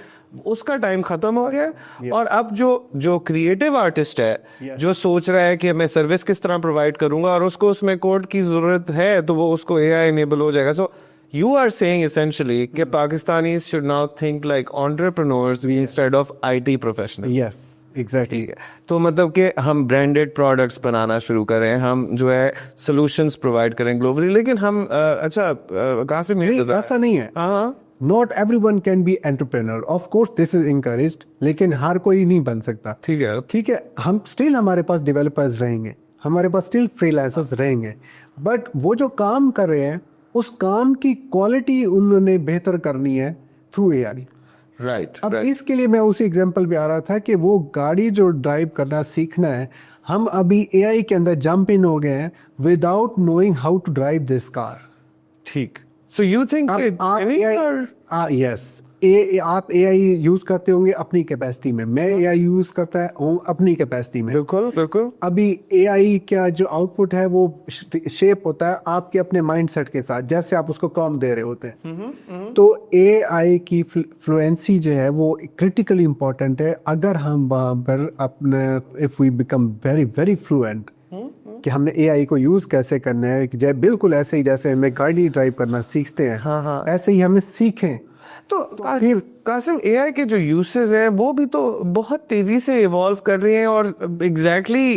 उसका टाइम खत्म हो गया। और अब जो क्रिएटिव आर्टिस्ट है, जो सोच रहा है कि मैं सर्विस किस तरह प्रोवाइड करूंगा और उसको उसमें कोड की जरूरत है, तो वो उसको एआई इनेबल हो जाएगा। सो you are saying essentially कि Pakistanis should now think like entrepreneurs instead of IT professionals. Yes exactly. ठीक है, तो मतलब कि हम ब्रांडेड प्रोडक्ट्स बनाना शुरू करें, हम जो है सॉल्यूशंस प्रोवाइड करें ग्लोबली, लेकिन हम कहाँ से मिले? ऐसा नहीं है। हाँ, not everyone can be entrepreneur, of course this is encouraged, लेकिन हर कोई नहीं बन सकता। ठीक है, ठीक है, हम स्टिल, हमारे पास डेवलपर्स रहेंगे, हमारे पास स्टिल फ्रीलांसर्स रहेंगे, बट वो जो काम कर रहे हैं उस काम की क्वालिटी उन्होंने बेहतर करनी है थ्रू एआई। राइट। अब इसके लिए मैं उसी एग्जांपल पे आ रहा था कि वो गाड़ी जो ड्राइव करना सीखना है, हम अभी एआई के अंदर जंप इन हो गए हैं without knowing how to drive this car. ठीक। सो यू थिंक यस, आप एआई यूज करते होंगे अपनी कैपेसिटी में, मैं एआई यूज करता हूँ अपनी कैपेसिटी में। बिल्कुल बिल्कुल। अभी एआई का जो आउटपुट है वो शेप होता है आपके अपने माइंडसेट के साथ, जैसे आप उसको प्रॉम्प्ट दे रहे होते हैं। तो एआई की फ्लुएंसी जो है वो क्रिटिकली इंपॉर्टेंट है। अगर हम वहाँ पर अपने if we become very very fluent कि हमने एआई को यूज कैसे करना है, कि बिल्कुल ऐसे ही जैसे हमें गाड़ी ड्राइव करना सीखते हैं, हाँ। ऐसे ही हमें सीखें। तो फिर कासिम, एआई के जो यूसेस हैं वो भी तो बहुत तेजी से इवॉल्व कर रहे हैं, और एग्जैक्टली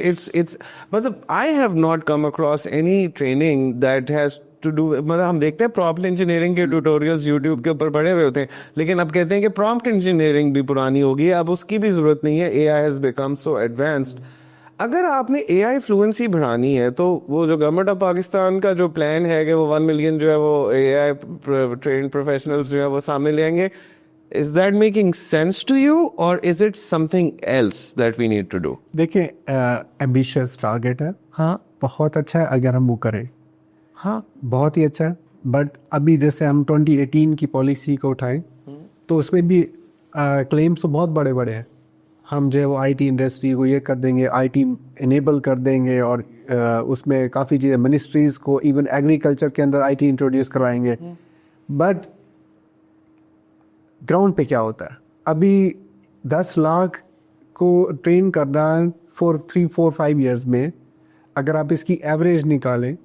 इट्स मतलब I have not come across any training that has to do, मतलब हम देखते हैं प्रॉम्प्ट इंजीनियरिंग के ट्यूटोरियल्स यूट्यूब के ऊपर पड़े हुए होते हैं, लेकिन अब कहते हैं कि प्रॉम्प्ट इंजीनियरिंग भी पुरानी हो गई है, अब उसकी भी जरूरत नहीं है, AI has become so advanced. अगर आपने एआई फ्लुएंसी बढ़ानी है, तो वो जो गवर्नमेंट ऑफ पाकिस्तान का जो प्लान है कि वो 1 मिलियन जो है वो एआई ट्रेन प्रोफेशनल्स जो है वो सामने ले आएंगे, is that making sense to you, और is it something else that we need to do? देखिए, एम्बिशियस टारगेट है, हाँ, बहुत अच्छा है अगर हम वो करें, हाँ, बहुत ही अच्छा है। बट अभी जैसे हम 2018 की पॉलिसी को उठाएं, तो उसमें भी क्लेम्स तो बहुत बड़े बड़े हैं। हम जो है वो आईटी इंडस्ट्री को ये कर देंगे, आईटी इनेबल कर देंगे, और उसमें काफ़ी चीज़ें, मिनिस्ट्रीज़ को, इवन एग्रीकल्चर के अंदर आईटी इंट्रोड्यूस करवाएंगे। बट ग्राउंड पे क्या होता है? अभी 10 लाख को ट्रेन करना फॉर 3-4-5 ईयर्स में, अगर आप इसकी एवरेज निकालें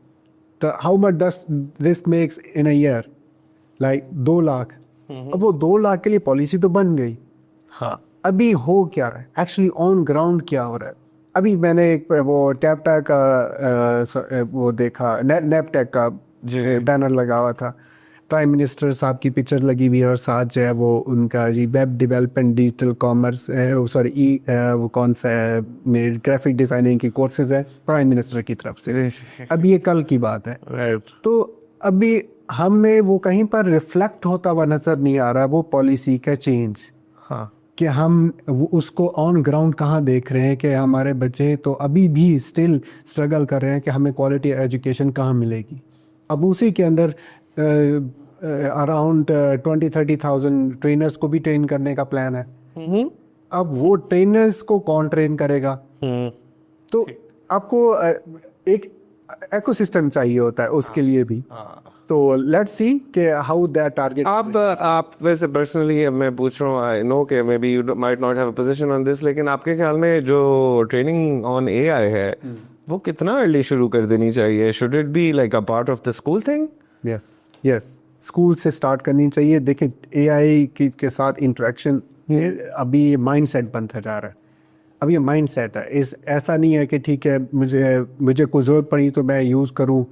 तो how much this makes in a year, like 2 lakh. अब वो 2 लाख के लिए पॉलिसी तो बन गई, हाँ, अभी हो क्या रहा है एक्चुअली ऑन ग्राउंड, क्या हो रहा है? अभी मैंने एक वो टैपटैक का वो देखा, नैपटेक का जो बैनर लगा हुआ था, प्राइम मिनिस्टर साहब की पिक्चर लगी हुई है, और साथ जो है वो उनका जी web development, digital commerce, sorry वो कौन सा है, ग्राफिक डिज़ाइनिंग की कोर्सेज है प्राइम मिनिस्टर की तरफ से। अब ये कल की बात है, तो अभी हमें वो कहीं पर रिफ्लेक्ट होता हुआ नज़र नहीं आ रहा वो पॉलिसी का चेंज, हाँ, कि हम उसको ऑन ग्राउंड कहाँ देख रहे हैं कि हमारे बच्चे तो अभी भी स्टिल स्ट्रगल कर रहे हैं कि हमें क्वालिटी एजुकेशन कहाँ मिलेगी। अब उसी के अंदर अराउंड 20-30,000 ट्रेनर्स को भी ट्रेन करने का प्लान है। अब वो ट्रेनर्स को कौन ट्रेन करेगा? तो आपको एक इकोसिस्टम चाहिए होता है उसके लिए भी। तो लेट्स सी कि हाउ दैट टारगेट। आप वैसे पर्सनली मैं पूछ रहा हूँ, आई नो कि may be you might not have a position on this, लेकिन आपके ख्याल में जो ट्रेनिंग ऑन एआई है वो कितना अर्ली शुरू कर देनी चाहिए? Should it be like a part of the school thing? Yes, school से स्टार्ट करनी चाहिए। देखिए, एआई के साथ इंटरेक्शन अभी माइंड सेट बनता जा रहा है। अब ये माइंड सेट है, ऐसा नहीं है कि ठीक है मुझे कोई ज़रूरत पड़ी तो मैं यूज़ करूँ।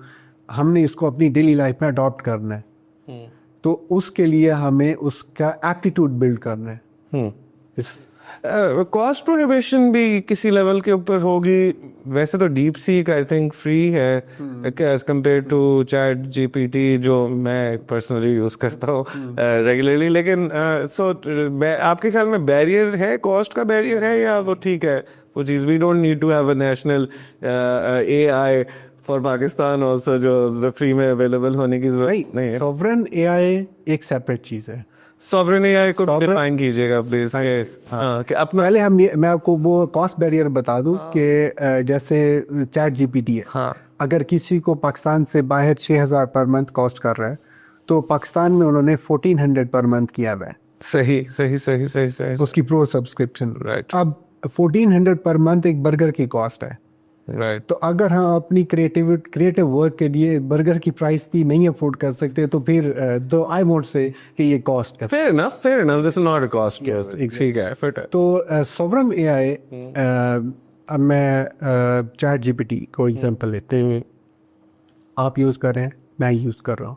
हमने इसको अपनी डेली लाइफ में अडॉप्ट करना है, तो उसके लिए हमें उसका एप्टीट्यूड बिल्ड करना है। कॉस्ट प्रोहिबिशन भी किसी लेवल के ऊपर होगी। वैसे तो DeepSeek I think free है as compare to ChatGPT जो मैं पर्सनली यूज करता हूँ रेगुलरली, लेकिन सो आपके ख्याल में बैरियर है, कॉस्ट का बैरियर है या वो ठीक है वो चीज़? We don't need to have a national AI for Pakistan also जो फ्री में अवेलेबल होने की जरूरत नहीं है। सॉवरेन AI एक सेपरेट चीज़ है। सॉवरेन AI को डिफाइन कीजिएगा प्लीज। हाँ कि अपना पहले मैं आपको वो कॉस्ट बैरियर बता दूं कि जैसे चैट जीपीटी है, हाँ अगर किसी को पाकिस्तान से बाहर 6,000 पर मंथ कॉस्ट कर रहा है तो पाकिस्तान में उन्होंने 1400 पर मंथ किया हुआ है। सही सही सही सही सही उसकी प्रो सब्सक्रिप्शन। राइट अब 1400 पर मंथ एक बर्गर की कॉस्ट है। राइट। तो अगर हम अपनी क्रिएटिव वर्क के लिए बर्गर की प्राइस भी नहीं अफोर्ड कर सकते तो फिर तो आई वोंट से कि ये कॉस्ट है। Fair enough this is not a cost. ठीक है फिट है। तो सॉवरेन AI अब मैं चैट जीपीटी को एग्जांपल लेते हैं, आप यूज़ कर रहे हैं, मैं यूज़ कर रहा हूँ,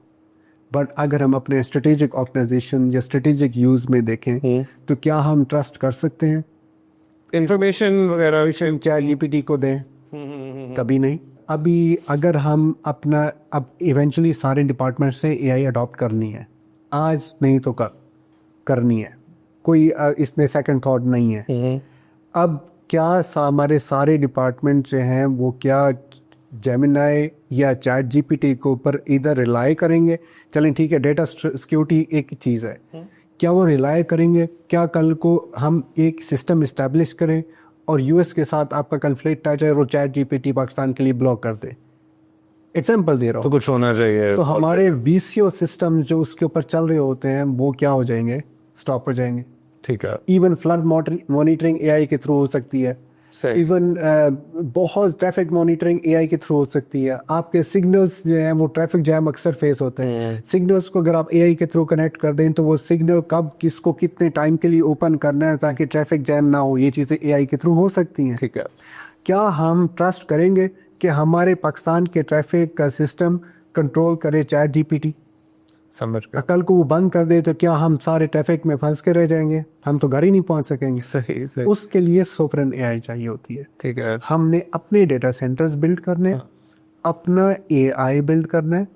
बट अगर हम अपने स्ट्रेटेजिक ऑर्गेनाइजेशन या स्ट्रेटेजिक यूज़ में देखें तो क्या हम ट्रस्ट कर सकते हैं इंफॉर्मेशन वगैरह चैट जीपीटी को दें? कभी नहीं। अभी अगर हम अपना अब इवेंचुअली सारे डिपार्टमेंट से AI अडॉप्ट करनी है, आज नहीं तो कब करनी है, कोई इसमें सेकंड थॉट नहीं है। अब क्या हमारे सारे डिपार्टमेंट जो हैं वो क्या जेमिनाई या चैट जीपीटी के ऊपर इधर रिलाई करेंगे? चलें ठीक है, डेटा सिक्योरिटी एक चीज़ है, क्या वो रिलाई करेंगे? क्या कल को हम एक सिस्टम इस्टेब्लिश करें और यूएस के साथ आपका कन्फ्लिक्ट आ जाए और चैट जीपीटी पाकिस्तान के लिए ब्लॉक कर दे? एग्जाम्पल दे रहा तो हूँ। कुछ होना चाहिए। तो हमारे VCO सिस्टम जो उसके ऊपर चल रहे होते हैं वो क्या हो जाएंगे? स्टॉप हो जाएंगे। ठीक है। इवन फ्लड मॉनिटरिंग AI के थ्रू हो सकती है। सही। इवन बहुत ट्रैफिक मॉनिटरिंग AI के थ्रू हो सकती है। आपके सिग्नल्स जो हैं वो ट्रैफिक जैम अक्सर फेस होते हैं, सिग्नल्स को अगर आप AI के थ्रू कनेक्ट कर दें तो वो सिग्नल कब किसको कितने टाइम के लिए ओपन करना है ताकि ट्रैफिक जैम ना हो, ये चीज़ें AI के थ्रू हो सकती हैं। ठीक है। क्या हम ट्रस्ट करेंगे कि हमारे पाकिस्तान के ट्रैफिक का सिस्टम कंट्रोल करे चैट जीपीटी? समझ गया। कल को वो बंद कर दे तो क्या हम सारे ट्रैफिक में फंस के रह जाएंगे? हम तो घर ही नहीं पहुंच सकेंगे। सही सही। उसके लिए सॉवरेन AI चाहिए होती है। ठीक है। हमने अपने डेटा सेंटर्स बिल्ड करने हैं, अपना AI बिल्ड करना है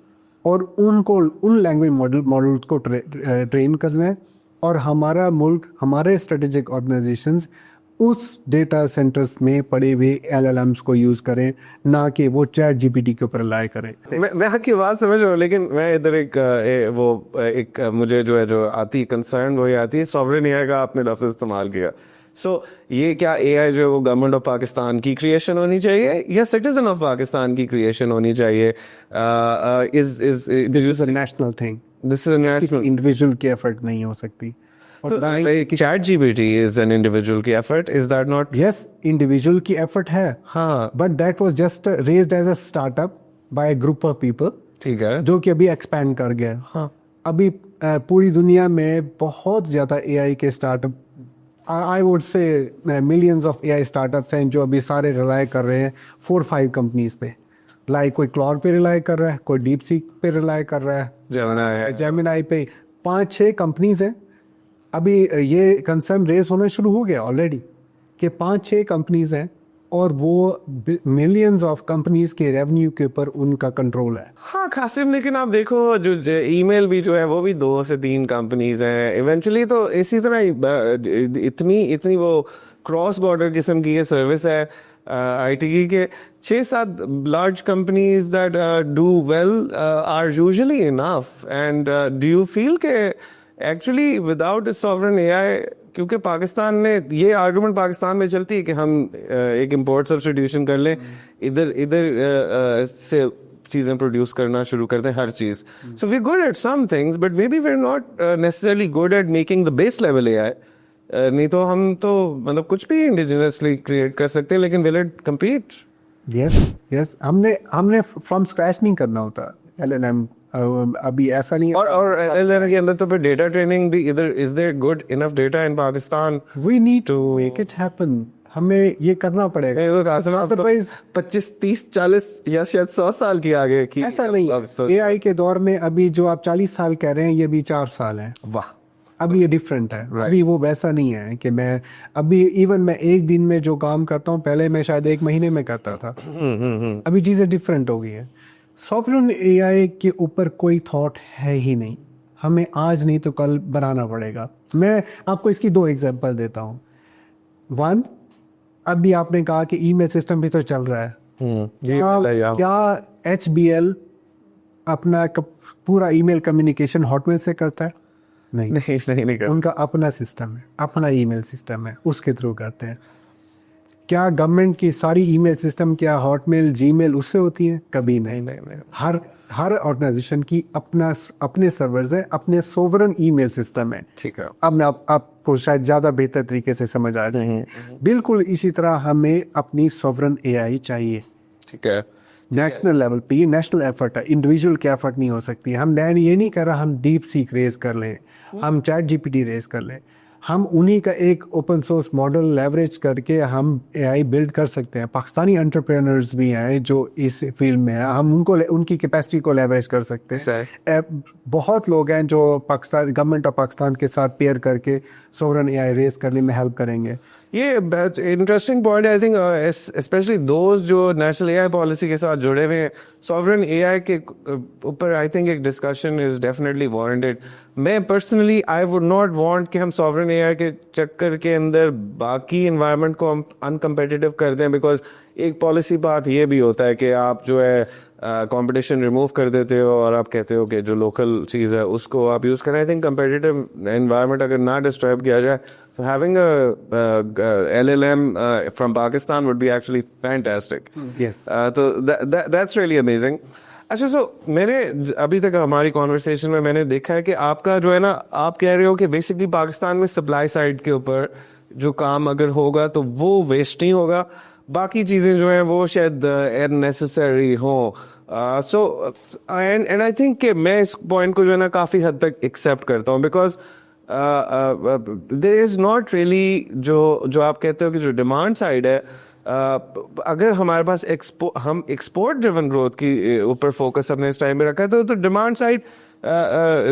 और उनको उन लैंग्वेज मॉडल्स को ट्रेन करना है और हमारा मुल्क, हमारे स्ट्रेटेजिक ऑर्गेनाइजेशंस उस डेटा सेंटर्स में पड़े हुए LLMs को यूज़ करें, ना कि वो चैट जीपीटी के ऊपर रिलाई करें। मैं आपकी बात समझ रहा हूँ, लेकिन मैं इधर एक मुझे जो आती कंसर्न वही आती है सॉवरेन AI का आपने लफ्ज़ इस्तेमाल किया। सो ये क्या AI जो है वो गवर्नमेंट ऑफ पाकिस्तान की क्रिएशन होनी चाहिए या सिटीजन ऑफ पाकिस्तान की क्रिएशन होनी चाहिए? This is a national thing, this is national, individual की एफर्ट नहीं हो सकती। ChatGPT is an individual की effort, is that not? Yes, individual की एफर्ट है, हाँ, but that was just raised as a startup by group of people. ठीक है। जो कि अभी एक्सपैंड कर गया। हाँ। अभी पूरी दुनिया में बहुत ज़्यादा AI के startup, I would say millions of AI startups हैं जो अभी सारे रिलाई कर रहे हैं 4-5 कंपनीज पे। लाइक कोई क्लाउड पे रिलाई कर रहा है, कोई डीप सीक पे रिलाई कर रहा है, जेमिनाई पे 5-6 कंपनीज हैं। अभी ये कंसर्न रेस होना शुरू हो गया ऑलरेडी कि 5-6 कंपनीज हैं और वो मिलियंस ऑफ कंपनीज के रेवेन्यू के ऊपर उनका कंट्रोल है। हाँ कासिम, लेकिन आप देखो जो ईमेल भी जो है वो भी 2 से 3 कंपनीज हैं इवेंचुअली। तो इसी तरह इतनी वो क्रॉस बॉर्डर किस्म की ये सर्विस है IT के 6-7 large companies that do well are usually enough. And do you feel के एक्चुअली विदाउट सॉवरेन AI, क्योंकि पाकिस्तान ने ये आर्गुमेंट पाकिस्तान में चलती है कि हम एक इंपोर्ट सब्स्टिट्यूशन कर लें, इधर से चीज़ें प्रोड्यूस करना शुरू कर दें, हर चीज़। So we good at some things but maybe we are not necessarily good at making the base level AI। नहीं तो हम तो मतलब कुछ भी इंडिजिनसली क्रिएट कर सकते हैं, लेकिन विल इट कम्पीट? यस, हमने फ्रॉम स्क्रैच नहीं करना होता LLM। अभी ऐसा नहीं। और LLM के अंदर तो फिर डेटा ट्रेनिंग भी, इधर is there good enough data in Pakistan? We need to make it happen, हमें ये करना पड़ेगा। तो कासिम आप तो 25, 30, 40 या शायद 100 साल की आगे की। ऐसा नहीं, AI के दौर में अभी जो आप 40 साल कह रहे हैं ये भी 4 साल है। वाह। अभी ये डिफरेंट है। अभी वो वैसा नहीं है कि मैं अभी इवन मैं एक दिन में जो काम करता हूँ पहले मैं शायद एक महीने में करता था। अभी चीज़ें डिफरेंट हो गई है। सॉफ्टवेयर एआई के ऊपर कोई थॉट है ही नहीं, हमें आज नहीं तो कल बनाना पड़ेगा। मैं आपको इसकी 2 एग्जांपल देता हूँ। वन, अभी आपने कहा कि ईमेल सिस्टम भी तो चल रहा है। क्या HBL अपना पूरा ईमेल कम्युनिकेशन हॉटमेल से करता है? नहीं नहीं उनका अपना सिस्टम है, अपना ईमेल सिस्टम है, उसके थ्रू करते हैं। क्या गवर्नमेंट की सारी ईमेल सिस्टम क्या हॉटमेल जीमेल उससे होती है? कभी नहीं। हर ऑर्गेनाइजेशन की अपने सर्वर्स है, अपने सोवरन ईमेल सिस्टम है। ठीक है। अब मैं आपको शायद ज़्यादा बेहतर तरीके से समझ आ रहे हैं। बिल्कुल इसी तरह हमें अपनी सोवरन एआई चाहिए। ठीक है। नेशनल लेवल पे ये नेशनल एफर्ट है, इंडिविजुअल की एफर्ट नहीं हो सकती। मैं ये नहीं कर रहा हम डीप सीक रेज कर लें, हम चैट जीपीटी रेज कर लें। हम उन्हीं का एक ओपन सोर्स मॉडल लेवरेज करके हम एआई बिल्ड कर सकते हैं। पाकिस्तानी एंटरप्रेन्योर्स भी हैं जो इस फील्ड में हैं, हम उनकी कैपेसिटी को लेवरेज कर सकते हैं। बहुत लोग हैं जो पाकिस्तान गवर्नमेंट ऑफ पाकिस्तान के साथ पेयर करके सोवरन एआई रेज करने में हेल्प करेंगे। ये इंटरेस्टिंग पॉइंट है। आई थिंक स्पेशली दोस्त जो नेशनल एआई पॉलिसी के साथ जुड़े हुए हैं, सॉवरन एआई के ऊपर आई थिंक एक डिस्कशन इज डेफिनेटली वारंटेड। मैं personally I would not want कि हम सॉवरन एआई के चक्कर के अंदर बाकी एनवायरनमेंट को हम अनकम्पिटिटिव कर दें, बिकॉज एक पॉलिसी बात ये भी होता है कि आप जो है कंपटीशन रिमूव कर देते हो और आप कहते हो कि जो लोकल चीज़ है उसको आप यूज़ करें। आई थिंक कंपेटिटिव एनवायरनमेंट अगर ना डिस्टर्ब किया जाए तो having LLM from Pakistan would be actually fantastic. Yes. तो that's really amazing. अच्छा, सो मैंने अभी तक हमारी कॉन्वर्सेशन में मैंने देखा है कि आपका जो है ना, आप कह रहे हो कि बेसिकली पाकिस्तान में सप्लाई साइड के ऊपर जो काम अगर होगा तो वो वेस्ट नहीं होगा, बाकी चीज़ें जो हैं वो शायद अननेसेसरी हो। सो एंड आई थिंक कि मैं इस पॉइंट को जो है ना काफ़ी हद तक एक्सेप्ट करता हूँ, because there is not really जो आप कहते हो कि जो डिमांड साइड है, अगर हमारे पास हम एक्सपोर्ट ड्रिवन ग्रोथ की ऊपर फोकस अपने इस टाइम में रखा है तो डिमांड साइड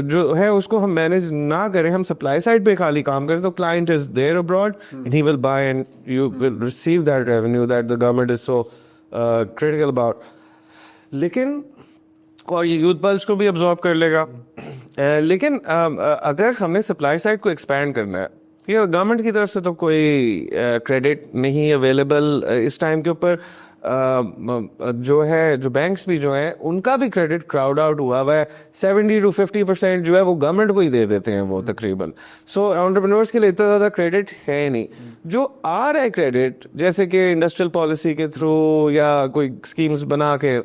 जो है उसको हम मैनेज ना करें, हम सप्लाई साइड पे खाली काम करें, तो client is there abroad and he will buy and you will receive that revenue that the government is so critical about. लेकिन और ये यूथ पल्स को भी अब्जॉर्ब कर लेगा। लेकिन अगर हमने सप्लाई साइड को एक्सपैंड करना है, ये गवर्नमेंट की तरफ से तो कोई क्रेडिट नहीं अवेलेबल इस टाइम के ऊपर। जो है जो बैंक्स भी जो हैं उनका भी क्रेडिट क्राउड आउट हुआ है। 70 to 50% जो है वो गवर्नमेंट को ही दे देते हैं वो तकरीबन। सो एंटरप्रेन्योर्स के लिए इतना ज़्यादा क्रेडिट है नहीं। जो आ रहा है क्रेडिट, जैसे कि इंडस्ट्रियल पॉलिसी के थ्रू या कोई स्कीम्स बना के,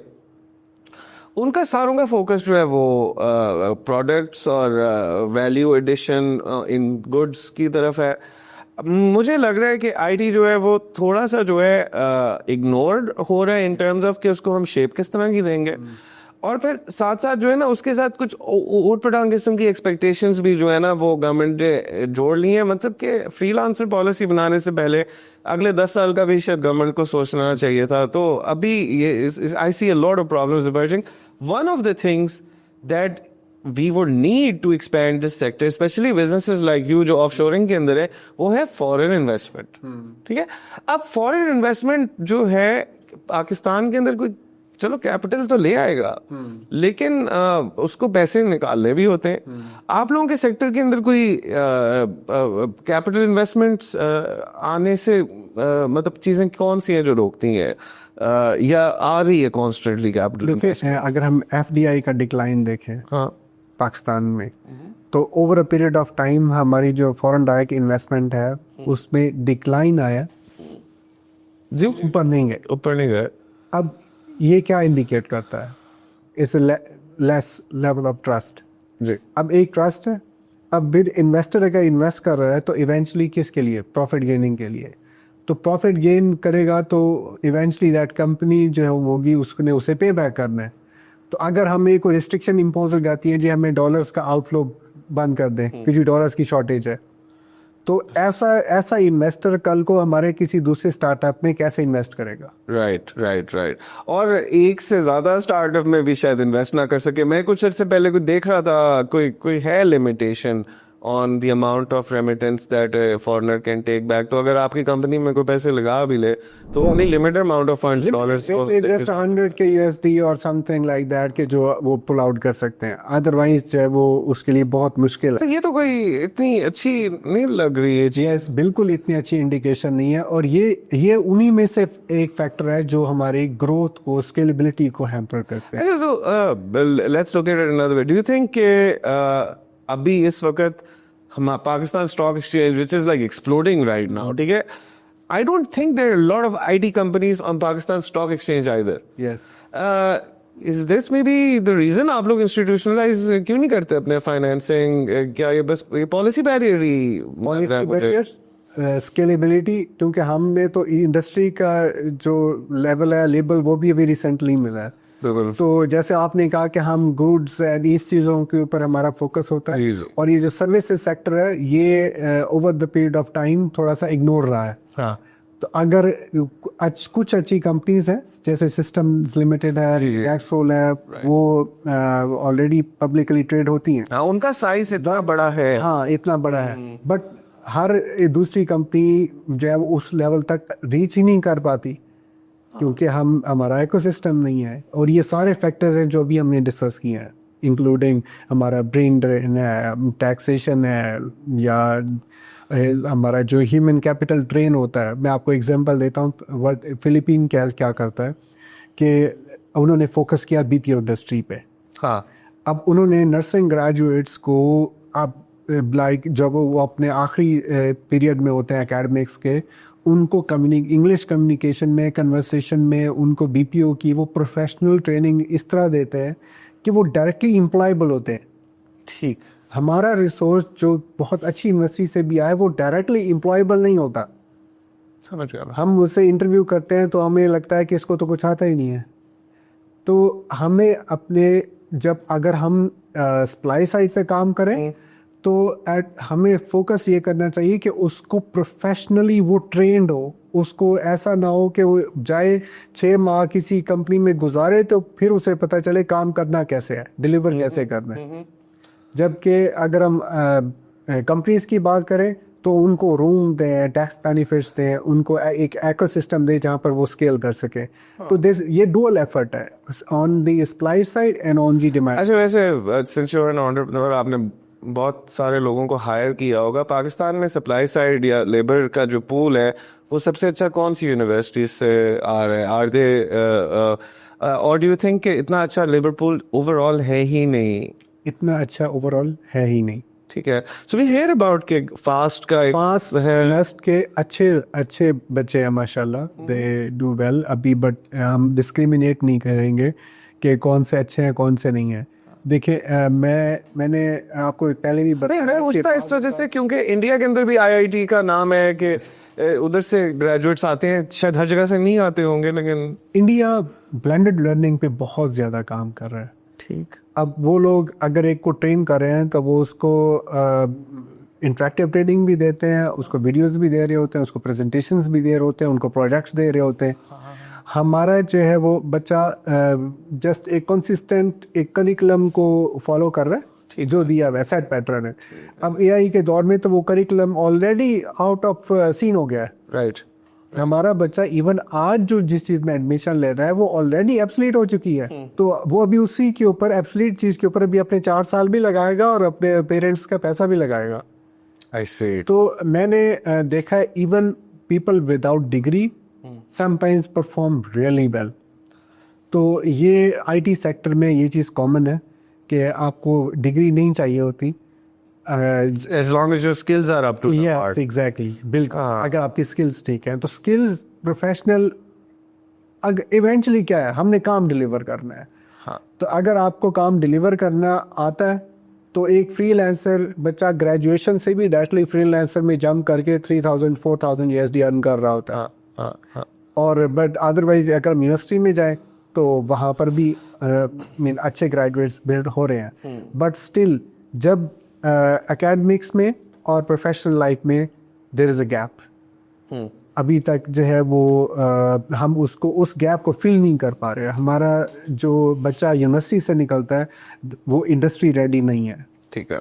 उनका सारों का फोकस जो है वो प्रोडक्ट्स और वैल्यू एडिशन इन गुड्स की तरफ है। मुझे लग रहा है कि आईटी जो है वो थोड़ा सा जो है इग्नोर्ड हो रहा है इन टर्म्स ऑफ कि उसको हम शेप किस तरह की देंगे, और फिर साथ साथ जो है ना उसके साथ कुछ ऊट पटांग किस्म की एक्सपेक्टेशंस भी जो है ना वो गवर्नमेंट ने जोड़ ली है। मतलब कि फ्रीलांसर पॉलिसी बनाने से पहले अगले 10 साल का भी शायद गवर्नमेंट को सोचना चाहिए था। तो अभी ये I see a lot of problems emerging. One of the things that we would need to expand this sector, especially businesses like you जो offshoring के अंदर है, वो है foreign investment। ठीक है, अब foreign investment जो है पाकिस्तान के अंदर कोई चलो कैपिटल तो ले आएगा, लेकिन उसको पैसे निकालने भी होते हैं। आप लोगों के सेक्टर के अंदर कोई कैपिटल इन्वेस्टमेंट्स आने से मतलब चीज़ें कौन सी हैं जो रोकती हैं या आ रही है कॉन्स्टेंटली कैपिटल? अगर हम FDI का डिक्लाइन देखें पाकिस्तान में, तो over a period of time हमारी जो फॉरेन डायरेक्ट इन्वेस्टमेंट है उसमें डिक्लाइन आया जी, ऊपर नहीं गए। अब ये क्या इंडिकेट करता है? It's less level of trust जी। अब एक ट्रस्ट है, अब बिड इन्वेस्टर अगर इन्वेस्ट कर रहा है तो इवेंचुअली किसके लिए? प्रॉफिट गेनिंग के लिए। तो प्रॉफिट गेन करेगा तो इवेंचुअली दैट कंपनी जो है होगी उसने उसे पे बैक करना है। तो अगर हमें कोई रिस्ट्रिक्शन इम्पोज हो जाती है जी, हमें डॉलर्स का आउटफ्लो बंद कर दें क्योंकि डॉलर्स की शॉर्टेज है, तो ऐसा इन्वेस्टर कल को हमारे किसी दूसरे स्टार्टअप में कैसे इन्वेस्ट करेगा? राइट। और एक से ज्यादा स्टार्टअप में भी शायद इन्वेस्ट ना कर सके। मैं कुछ अर्से पहले कुछ देख रहा था, कोई है limitation on the amount of remittance that a foreigner can take back. तो अगर आपकी कंपनी में कोई पैसे लगा भी ले तो only limited amount of funds dollars just 100K USD और something like that के जो वो पुल आउट कर सकते हैं, अदरवाइज जो है वो उसके लिए बहुत मुश्किल है। तो ये तो कोई इतनी अच्छी नहीं लग रही है चीज। बिल्कुल इतनी अच्छी इंडिकेशन नहीं है, और ये उन्हीं में से एक फैक्टर है जो हमारी ग्रोथ को, स्केलेबिलिटी को हैम्पर करते हैं। So let's look at it another way. Do you think कि अभी इस वक्त हम Pakistan stock exchange which is like exploding right now, ठीक है, I don't think there are a lot of IT companies on Pakistan Stock Exchange either. Yes. Is this maybe the reason आप लोग institutionalize क्यों नहीं करते अपने फाइनेंसिंग? क्या ये बस ये पॉलिसी बैरियर ही? स्केलेबिलिटी, क्योंकि हमें तो इंडस्ट्री का जो लेवल है, लेबल, वो भी अभी रिसेंटली मिला है। तो जैसे आपने कहा कि हम गुड्स एंड इस चीज़ों के ऊपर हमारा फोकस होता है, और ये जो सर्विसेज सेक्टर है ये over the period of time थोड़ा सा इग्नोर रहा है। हाँ। तो अगर कुछ अच्छी कंपनीज हैं जैसे सिस्टम्स लिमिटेड है, एक्सोल है, वो ऑलरेडी पब्लिकली ट्रेड होती हैं। हाँ, उनका साइज इतना बड़ा है। हाँ, इतना बड़ा है, बट हर दूसरी कंपनी जो है उस लेवल तक रीच ही नहीं कर पाती, क्योंकि हमारा इकोसिस्टम नहीं है। और ये सारे फैक्टर्स हैं जो भी हमने डिस्कस किए हैं, इंक्लूडिंग हमारा ब्रेन ड्रेन है, टैक्सेशन है, या हमारा जो ह्यूमन कैपिटल ड्रेन होता है। मैं आपको एग्जांपल देता हूँ, फिलीपीन क्या करता है कि उन्होंने फोकस किया बीपीओ इंडस्ट्री पे। हाँ, अब उन्होंने नर्सिंग ग्रेजुएट्स को, अब लाइक जब वो अपने आखिरी पीरियड में होते हैं एकेडमिक्स के, उनको इंग्लिश कम्युनिकेशन में, कन्वर्सेशन में उनको बीपीओ की वो प्रोफेशनल ट्रेनिंग इस तरह देते हैं कि वो डायरेक्टली एम्प्लॉयबल होते हैं। ठीक, हमारा रिसोर्स जो बहुत अच्छी यूनिवर्सिटी से भी आए वो डायरेक्टली एम्प्लॉयबल नहीं होता। समझ गया। हम उससे इंटरव्यू करते हैं तो हमें लगता है कि इसको तो कुछ आता ही नहीं है। तो हमें अगर हम सप्लाई साइड पे काम करें तो हमें फोकस ये करना चाहिए कि उसको प्रोफेशनली वो ट्रेंड हो, उसको ऐसा ना हो कि वो जाए 6 माह किसी कंपनी में गुजारे तो फिर उसे पता चले काम करना कैसे है, डिलीवर कैसे करना है। जबकि अगर हम कंपनीज की बात करें तो उनको रूम दें, टैक्स बेनिफिट्स दें, उनको एक इकोसिस्टम दें जहाँ पर वो स्केल कर सके। तो ये डुअल एफर्ट है on the supply side and on the demand. अच्छा, वैसे since you are an entrepreneur, आपने बहुत सारे लोगों को हायर किया होगा। पाकिस्तान में सप्लाई साइड या लेबर का जो पूल है वो सबसे अच्छा कौन सी यूनिवर्सिटीज से आ रहा है? आर दे और डू यू थिंक कि इतना अच्छा लेबर पूल ओवरऑल है ही नहीं? इतना अच्छा ओवरऑल है ही नहीं। ठीक है। सो वी हियर अबाउट के फास्ट के अच्छे बच्चे हैं माशाल्लाह, दे डू वेल अभी, बट हम डिस्क्रिमिनेट नहीं करेंगे कि कौन से अच्छे हैं कौन से नहीं हैं। देखिए, मैंने आपको पहले भी बताया इस वजह से, क्योंकि इंडिया के अंदर भी आईआईटी का नाम है कि उधर से ग्रेजुएट्स आते हैं, शायद हर जगह से नहीं आते होंगे, लेकिन इंडिया ब्लेंडेड लर्निंग पे बहुत ज़्यादा काम कर रहा है। ठीक, अब वो लोग अगर एक को ट्रेन कर रहे हैं तो वो उसको इंटरेक्टिव ट्रेनिंग भी देते हैं, उसको वीडियोस भी दे रहे होते हैं, उसको प्रेजेंटेशंस भी दे रहे होते हैं, उनको प्रोजेक्ट्स दे रहे होते हैं। हमारा जो है वो बच्चा जस्ट एक कंसिस्टेंट एक करिकुलम को फॉलो कर रहा है जो दिया हुआ है, सेट पैटर्न है। अब एआई के दौर में तो वो curriculum already out of scene हो गया है। राइट। हमारा बच्चा इवन आज जो जिस चीज़ में एडमिशन ले रहा है वो ऑलरेडी एब्सोल्यूट हो चुकी है, तो वो अभी उसी के ऊपर एब्सोल्यूट चीज़ के ऊपर अभी अपने 4 साल भी लगाएगा और अपने पेरेंट्स का पैसा भी लगाएगा। आई सी। तो मैंने देखा है even people without degree sometimes perform really well. तो ये आईटी सेक्टर में ये चीज़ कॉमन है कि आपको डिग्री नहीं चाहिए होती, as long as your skills are up to the mark. Exactly, बिल्कुल। अगर आपकी स्किल्स ठीक हैं तो स्किल्स प्रोफेशनल, इवेंचुअली क्या है, हमने काम डिलीवर करना है। हाँ। तो अगर आपको काम डिलीवर करना आता है तो एक फ्रीलांसर बच्चा ग्रेजुएशन से भी डायरेक्टली फ्रीलांसर में जंप करके 3000-4000 USD अर्न कर रहा होता है। हाँ। और बट अदरवाइज अगर हम यूनिवर्सिटी में जाए तो वहाँ पर भी अच्छे ग्रेजुएट्स बिल्ड हो रहे हैं, बट स्टिल जब एकेडमिक्स में और प्रोफेशनल लाइफ में देयर इज़ अ गैप। अभी तक जो है वो हम उस गैप को फिल नहीं कर पा रहे हैं। हमारा जो बच्चा यूनिवर्सिटी से निकलता है वो इंडस्ट्री रेडी नहीं है। ठीक है।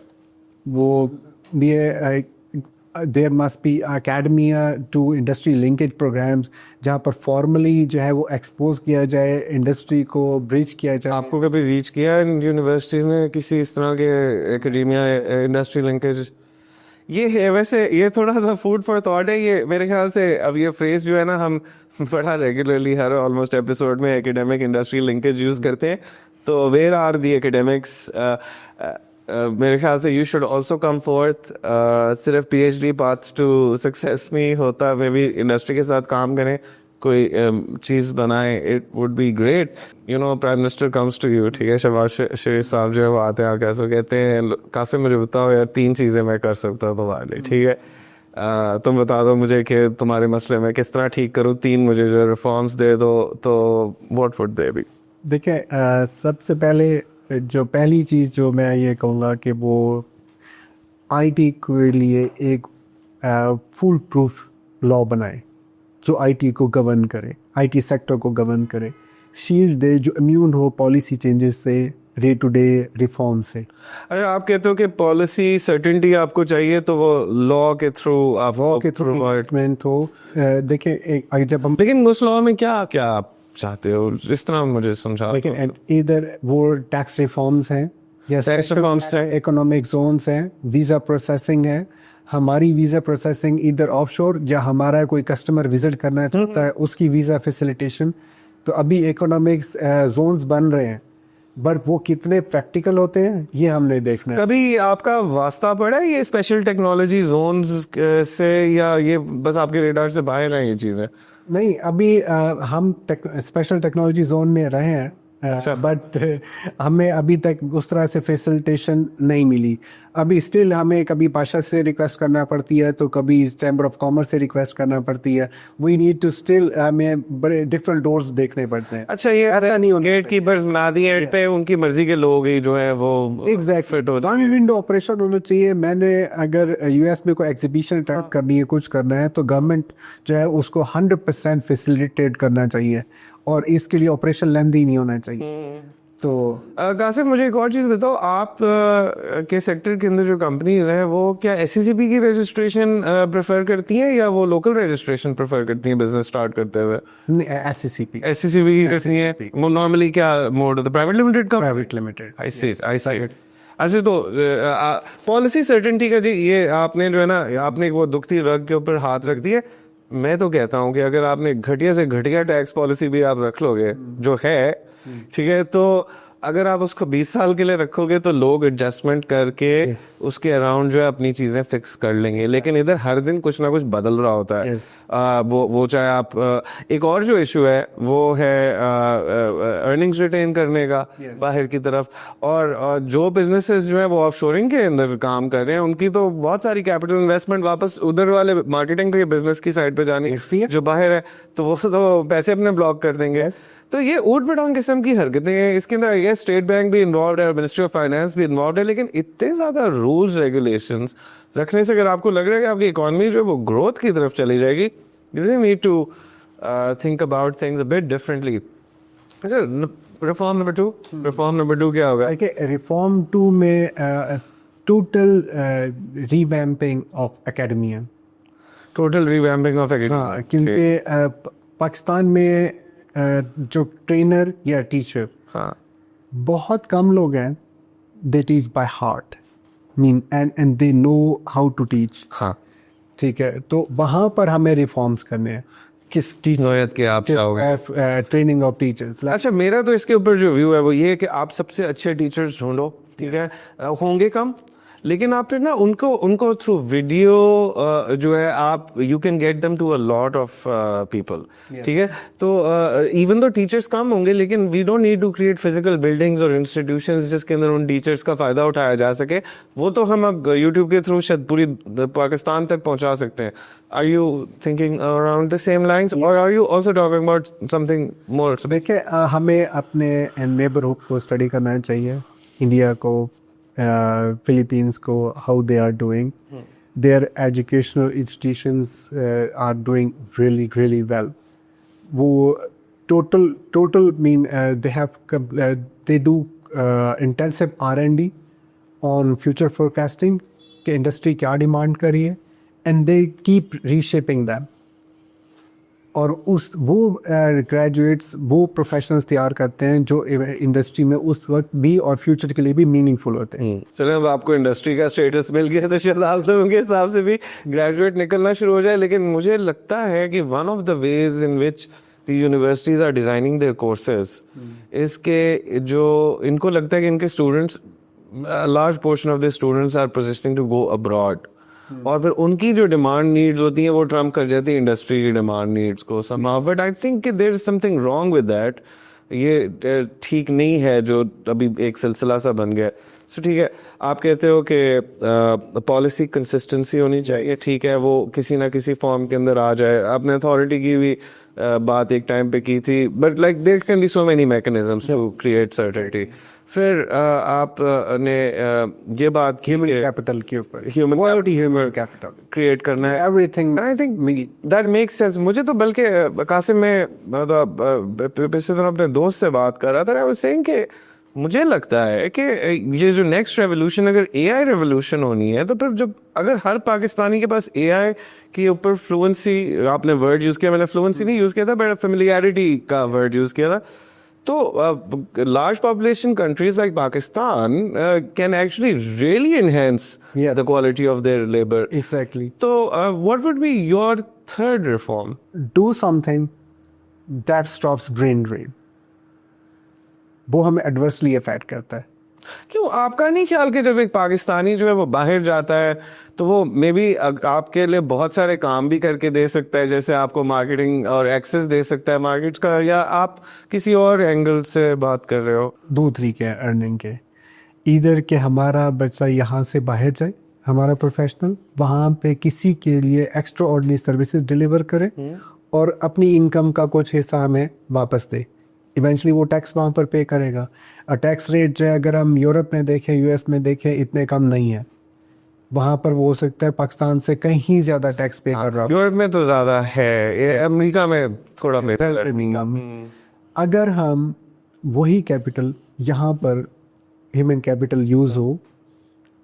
वो there must be academia to industry linkage programs जहाँ पर फॉर्मली जो है वो एक्सपोज किया जाए, इंडस्ट्री को ब्रिज किया जाए। आपको कभी रीच किया इन यूनिवर्सिटीज़ ने किसी इस तरह के एकेडेमिया इंडस्ट्री लिंकेज? ये है वैसे, ये थोड़ा सा फूड फॉर थॉट है ये मेरे ख्याल से। अब ये फ्रेज जो है ना, हम बड़ा रेगुलरली हर ऑलमोस्ट एपिसोड में एकेडमिक इंडस्ट्री लिंकेज यूज़ करते हैं। तो वेयर आर दी एकेडमिक्स? मेरे ख्याल से you should also come fourth. सिर्फ PhD पाथ टू सक्सेस नहीं होता, मे बी इंडस्ट्री के साथ काम करें, कोई चीज़ बनाए, it would be great. You know, prime minister comes to you, ठीक है, शहबाज शरीफ साहब जो है वो आते हैं, कैसे कहते हैं, कासिम मुझे बताओ यार 3 चीज़ें मैं कर सकता हूँ तुम्हारे लिए, ठीक है, तुम बता दो मुझे कि तुम्हारे मसले में किस तरह ठीक करूँ, 3 मुझे जो रिफॉर्म्स दे दो, तो व्हाट वुड दे बी? देखिए, सबसे पहले जो पहली चीज़ जो मैं ये कहूँगा कि वो IT के लिए एक फुल प्रूफ लॉ बनाए जो IT को गवर्न करे, IT सेक्टर को गवर्न करे, शील्ड दे, जो इम्यून हो पॉलिसी चेंजेस से, डे टू डे रिफॉर्म से। अरे आप कहते हो कि पॉलिसी सर्टेनिटी आपको चाहिए, तो वो लॉ के थ्रू आप लॉ के थ्रू इम्प्लीमेंट हो। देखिए, जब हम, लेकिन उस लॉ में क्या क्या आप चाहते हो, इस तरह मुझे समझा। लेकिन इधर वो टैक्स रिफॉर्म्स हैं, टैक्स रिफॉर्म्स हैं, इकोनॉमिक जोन्स हैं, वीज़ा प्रोसेसिंग है। हमारी वीज़ा प्रोसेसिंग इधर ऑफशोर, या हमारा कोई कस्टमर विजिट करना चाहता है उसकी वीज़ा फैसिलिटेशन। तो अभी इकोनॉमिक्स जोन्स बन रहे हैं, बट वो कितने प्रैक्टिकल होते हैं ये हमने देखना है। कभी आपका वास्ता पड़ा है ये स्पेशल टेक्नोलॉजी जोन्स से, या ये बस आपके रेडार से बाहर हैं ये चीज़ें? नहीं, अभी हम स्पेशल टेक्नोलॉजी जोन में रहे हैं, बट हमें अभी तक उस तरह से फैसिलिटेशन नहीं मिली। अभी स्टिल हमें कभी पाशा से रिक्वेस्ट करना पड़ती है, तो कभी चैम्बर ऑफ कॉमर्स से रिक्वेस्ट करना पड़ती है। वी नीड टू स्टिल, हमें बड़े डिफरेंट डोर्स देखने पड़ते हैं। अच्छा, ये ऐसा नहीं होगा गेट कीपर्स बना दिए पे उनकी मर्जी के लोग ही जो है वो एग्जैक्ट फिट हो, विंडो ऑपरेशन होना चाहिए। मैंने अगर US में कोई एग्जीबिशन अटेंड करनी है, कुछ करना है, तो गवर्नमेंट जो है उसको 100% फैसिलिटेट करना चाहिए, और इसके लिए ऑपरेशन लेंदी नहीं होना चाहिए। तो कासिम, मुझे एक और चीज़ बताओ, आप के सेक्टर के अंदर जो कंपनीज हैं वो क्या SCCP की रजिस्ट्रेशन प्रेफर करती हैं, या वो लोकल रजिस्ट्रेशन प्रेफर करती हैं बिजनेस स्टार्ट करते हुए? SCCP की करती हैं वो नॉर्मली, क्या मोड होता है, प्राइवेट लिमिटेड का? Private limited. I see. अच्छा, तो पॉलिसी सर्टेनिटी का जी, ये आपने जो है ना, आपने वो दुखती रग के ऊपर हाथ रख दिया। मैं तो कहता हूँ कि अगर आपने घटिया से घटिया टैक्स पॉलिसी भी आप रख लोगे जो है, ठीक है, तो अगर आप उसको 20 साल के लिए रखोगे तो लोग एडजस्टमेंट करके उसके अराउंड जो है अपनी चीजें फिक्स कर लेंगे। लेकिन इधर हर दिन कुछ ना कुछ बदल रहा होता है। वो चाहे आप एक और जो इशू है वो है अर्निंग्स रिटेन करने का बाहर की तरफ, और जो बिजनेसेस जो है वो ऑफशोरिंग के अंदर काम कर रहे हैं, उनकी तो बहुत सारी कैपिटल इन्वेस्टमेंट वापस उधर वाले मार्केटिंग के बिजनेस की साइड पे जानी जो बाहर है, तो वो तो पैसे अपने ब्लॉक कर देंगे। तो ये ऊट पटांग किस्म की हरकतें हैं। इसके अंदर ये स्टेट बैंक भी इन्वॉल्व है, मिनिस्ट्री ऑफ फाइनेंस भी इन्वॉल्व है, लेकिन इतने ज्यादा रूल्स रेगुलेशंस रखने से अगर आपको लग रहा है कि आपकी इकोनॉमी जो है वो ग्रोथ की तरफ चली जाएगी, you need to think about things a bit differently. अच्छा, रिफॉर्म नंबर 2 क्या होगा? रिफॉर्म 2 में total revamping of academia. Total revamping of academia. हाँ, क्योंकि पाकिस्तान में जो ट्रेनर या टीचर, हाँ, बहुत कम लोग हैं, they teach by heart, mean and they know how to teach. हाँ, ठीक है, तो वहाँ पर हमें रिफॉर्म्स करने हैं। किस नोयत के आप चाहोगे? Training of teachers. अच्छा, मेरा तो इसके ऊपर जो व्यू है वो ये है कि आप सबसे अच्छे टीचर्स ढूंढो, ठीक है, होंगे कम, लेकिन आप ना उनको थ्रू वीडियो जो है आप you can get them to a lot of people, ठीक है। तो इवन दो टीचर्स कम होंगे, लेकिन we don't need to create physical buildings और इंस्टीट्यूशंस जिसके अंदर उन टीचर्स का फायदा उठाया जा सके। वो तो हम अब यूट्यूब के थ्रू शायद पूरी पाकिस्तान तक पहुंचा सकते हैं। Are you thinking around the same lines, or are you also talking about something more? देखिए, हमें अपने नेबरहुड को स्टडी करना चाहिए, इंडिया को, फिलीपींस को, how they are doing. Their educational institutions are doing really well. वो total mean they do intensive R&D on future forecasting कि इंडस्ट्री क्या डिमांड करी है, and they keep reshaping them. और वो ग्रेजुएट्स वो प्रोफेशनल्स तैयार करते हैं जो इंडस्ट्री में उस वक्त भी और फ्यूचर के लिए भी मीनिंगफुल होते हैं। चलो, अब आपको इंडस्ट्री का स्टेटस मिल गया तो शायद आप लोगों के हिसाब से भी ग्रेजुएट निकलना शुरू हो जाए। लेकिन मुझे लगता है कि one of the ways in which the universities are designing their courses इसके जो इनको लगता है कि इनके students large portion of the students are positioning to go abroad, और फिर उनकी जो डिमांड नीड्स होती हैं वो ट्रम्प कर जाती है इंडस्ट्री की डिमांड नीड्स को somehow। बट आई थिंक कि there is something wrong with that. ये ठीक नहीं है जो अभी एक सिलसिला सा बन गया। सो ठीक है, आप कहते हो कि पॉलिसी कंसिस्टेंसी होनी चाहिए, ठीक है, वो किसी ना किसी फॉर्म के अंदर आ जाए। आपने अथॉरिटी की भी बात एक टाइम पे की थी, but like there can be so many mechanisms to create certainty. फिर आपने ये बात की ह्यूमन कैपिटल के ऊपर, ह्यूमन कैपिटल क्रिएट करना है, everything. I think that makes sense. मुझे तो बल्कि कासिम में मतलब पिछले दिन अपने दोस्त से बात कर रहा था, आई वाज सेइंग कि मुझे लगता है कि ये जो नेक्स्ट रेवोल्यूशन अगर एआई रेवोल्यूशन होनी है तो फिर जब अगर हर पाकिस्तानी के पास एआई के ऊपर फ्लुएंसी, आपने वर्ड यूज़ किया, मैंने फ्लुएंसी नहीं यूज़ किया था, बट फेमिलियरिटी का वर्ड यूज़ किया था, तो large population countries like Pakistan can actually really enhance the quality of their labor. Exactly. So what would be your third reform? Do something that stops brain drain. वो हमें adversely affect करता है। क्यों, आपका नहीं ख्याल कि जब एक पाकिस्तानी जो है वो बाहर जाता है तो वो मे बी आपके लिए बहुत सारे काम भी करके दे सकता है, जैसे आपको मार्केटिंग और एक्सेस दे सकता है मार्केट्स का, या आप किसी और एंगल से बात कर रहे हो? दो तरीके हैं अर्निंग के। इधर के हमारा बच्चा यहाँ से बाहर जाए, हमारा प्रोफेशनल वहाँ पे किसी के लिए एक्स्ट्रा ऑर्डिनरी सर्विसेज डिलीवर करे और अपनी इनकम का कुछ हिस्सा हमें वापस दे। इवेंचुअली वो टैक्स वहाँ पर पे करेगा। और टैक्स रेट जो है अगर हम यूरोप में देखें, यूएस में देखें, इतने कम नहीं है। वहाँ पर वो हो सकता है पाकिस्तान से कहीं ज़्यादा टैक्स पे कर रहा हो। यूरोप में तो ज़्यादा है, ये अमेरिका में थोड़ा बेहतर। अगर हम वही कैपिटल यहाँ पर ह्यूमन कैपिटल यूज़ हो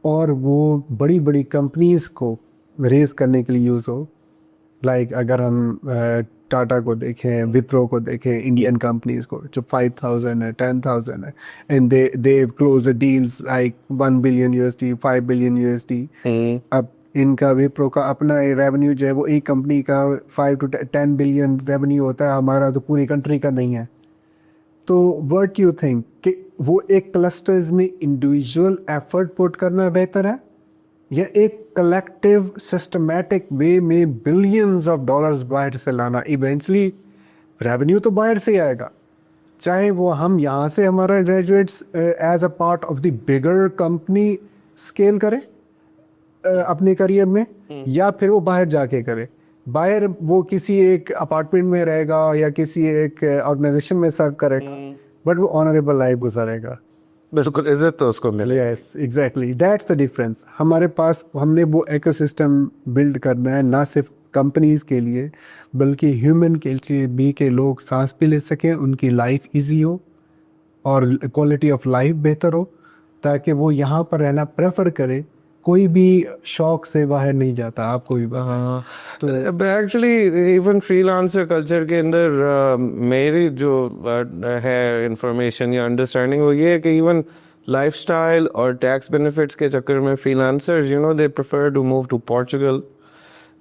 और वो बड़ी बड़ी कंपनीज को रेज करने के लिए यूज़ हो, लाइक अगर हम टाटा को देखें, विप्रो को देखें, इंडियन कंपनीज को जो 5,000 है, 10,000 है, and they close the deals like 1 billion USD, 5 billion USD. अब इनका विप्रो का अपना रेवेन्यू जो है वो एक कंपनी का 5 to 10 बिलियन रेवेन्यू होता है, हमारा तो पूरी कंट्री का नहीं है। तो व्हाट यू थिंक कि वो एक क्लस्टर्स में इंडिविजुअल एफर्ट पुट करना बेहतर है या एक कलेक्टिव सिस्टमैटिक वे में बिलियंस ऑफ डॉलर्स बाहर से लाना? इवेंचुअली रेवेन्यू तो बाहर से आएगा, चाहे वो हम यहाँ से हमारा graduates as a part of the bigger company scale करें अपने करियर में, या फिर वो बाहर जाके करे। बाहर वो किसी एक अपार्टमेंट में रहेगा या किसी एक ऑर्गेनाइजेशन में सर्व करेगा, बट वो ऑनरेबल लाइफ गुजारेगा। बिल्कुल, इज्जत तो उसको मिले। Yes exactly, that's the difference. हमारे पास हमने वो इकोसिस्टम बिल्ड करना है, ना सिर्फ कंपनीज के लिए बल्कि ह्यूमन के लिए भी, के लोग सांस भी ले सकें, उनकी लाइफ इजी हो और क्वालिटी ऑफ लाइफ बेहतर हो, ताकि वो यहाँ पर रहना प्रेफर करे। कोई भी शौक से बाहर नहीं जाता, आपको भी तो एक्चुअली इवन फ्रीलांसर कल्चर के अंदर मेरी जो है इंफॉर्मेशन या अंडरस्टैंडिंग वो ये है कि इवन लाइफस्टाइल और टैक्स बेनिफिट्स के चक्कर में freelancers they prefer to move to Portugal,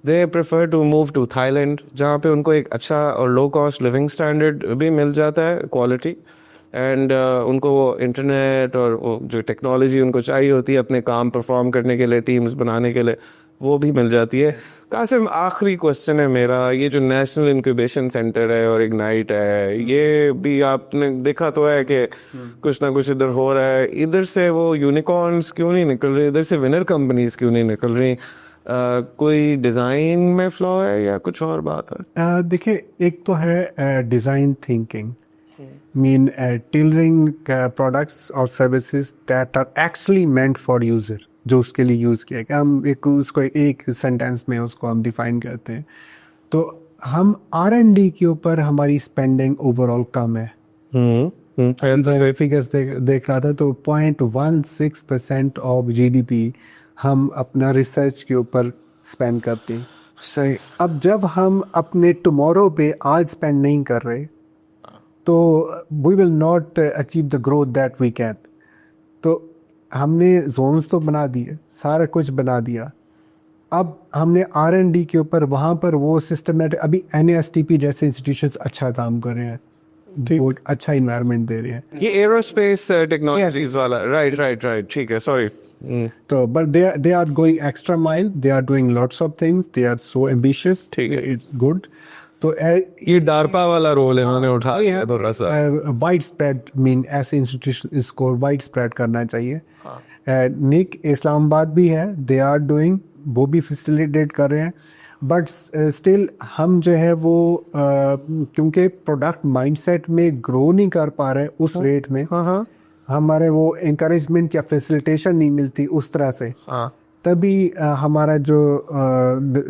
they prefer to move to Thailand, जहाँ पे उनको एक अच्छा और लो कॉस्ट लिविंग स्टैंडर्ड भी मिल जाता है, क्वालिटी, एंड उनको वो इंटरनेट और वो जो टेक्नोलॉजी उनको चाहिए होती है अपने काम परफॉर्म करने के लिए, टीम्स बनाने के लिए, वो भी मिल जाती है। कासिम, आखिरी क्वेश्चन है मेरा, ये जो नेशनल इंक्यूबेशन सेंटर है और इग्नाइट है, ये भी आपने देखा तो है कि कुछ ना कुछ इधर हो रहा है, इधर से वो यूनिकॉर्न्स क्यों नहीं निकल रही, इधर से विनर कंपनीज क्यों नहीं निकल रही? कोई डिज़ाइन में फ्लॉ है या कुछ और बात है? देखिए, एक तो है design thinking, mean tailoring products or services that are actually meant for user, जो उसके लिए यूज़ किया गया। हम उसको एक सेंटेंस में उसको हम डिफाइन करते हैं। तो हम R&D के ऊपर हमारी स्पेंडिंग ओवरऑल कम है। फिगर्स देख रहा था तो 0.16% ऑफ GDP हम अपना रिसर्च के ऊपर स्पेंड करते हैं। सही। अब जब हम अपने टुमारो पे आज स्पेंड नहीं कर रहे तो we will not achieve the growth that we can. तो हमने जोन्स तो बना दिए, सारा कुछ बना दिया, अब हमने R&D के ऊपर वहाँ पर वो सिस्टमेटिक, अभी NASTP जैसे इंस्टीट्यूशंस अच्छा काम कर रहे हैं, वो अच्छा इन्वायरमेंट दे रहे हैं। ये एरोस्पेस टेक्नोलॉजीज वाला, राइट, ठीक है, सॉरी। तो but they are going extra mile, they are doing lots of things, they are so ambitious, ठीक है। It's good. तो ये डारपा वाला रोल इन्होंने उठाया है थोड़ा सा। वाइड स्प्रेड मीन ऐसे इंस्टीट्यूशन इसको वाइड स्प्रेड करना चाहिए। निक इस्लामाबाद भी है, दे आर डूइंग, वो भी फैसिलिटेट कर रहे हैं, बट स्टिल हम जो है वो क्योंकि प्रोडक्ट माइंडसेट में ग्रो नहीं कर पा रहे उस रेट में, हमारे वो इंकरेजमेंट या फैसिलिटेशन नहीं मिलती उस तरह से, तभी हमारा जो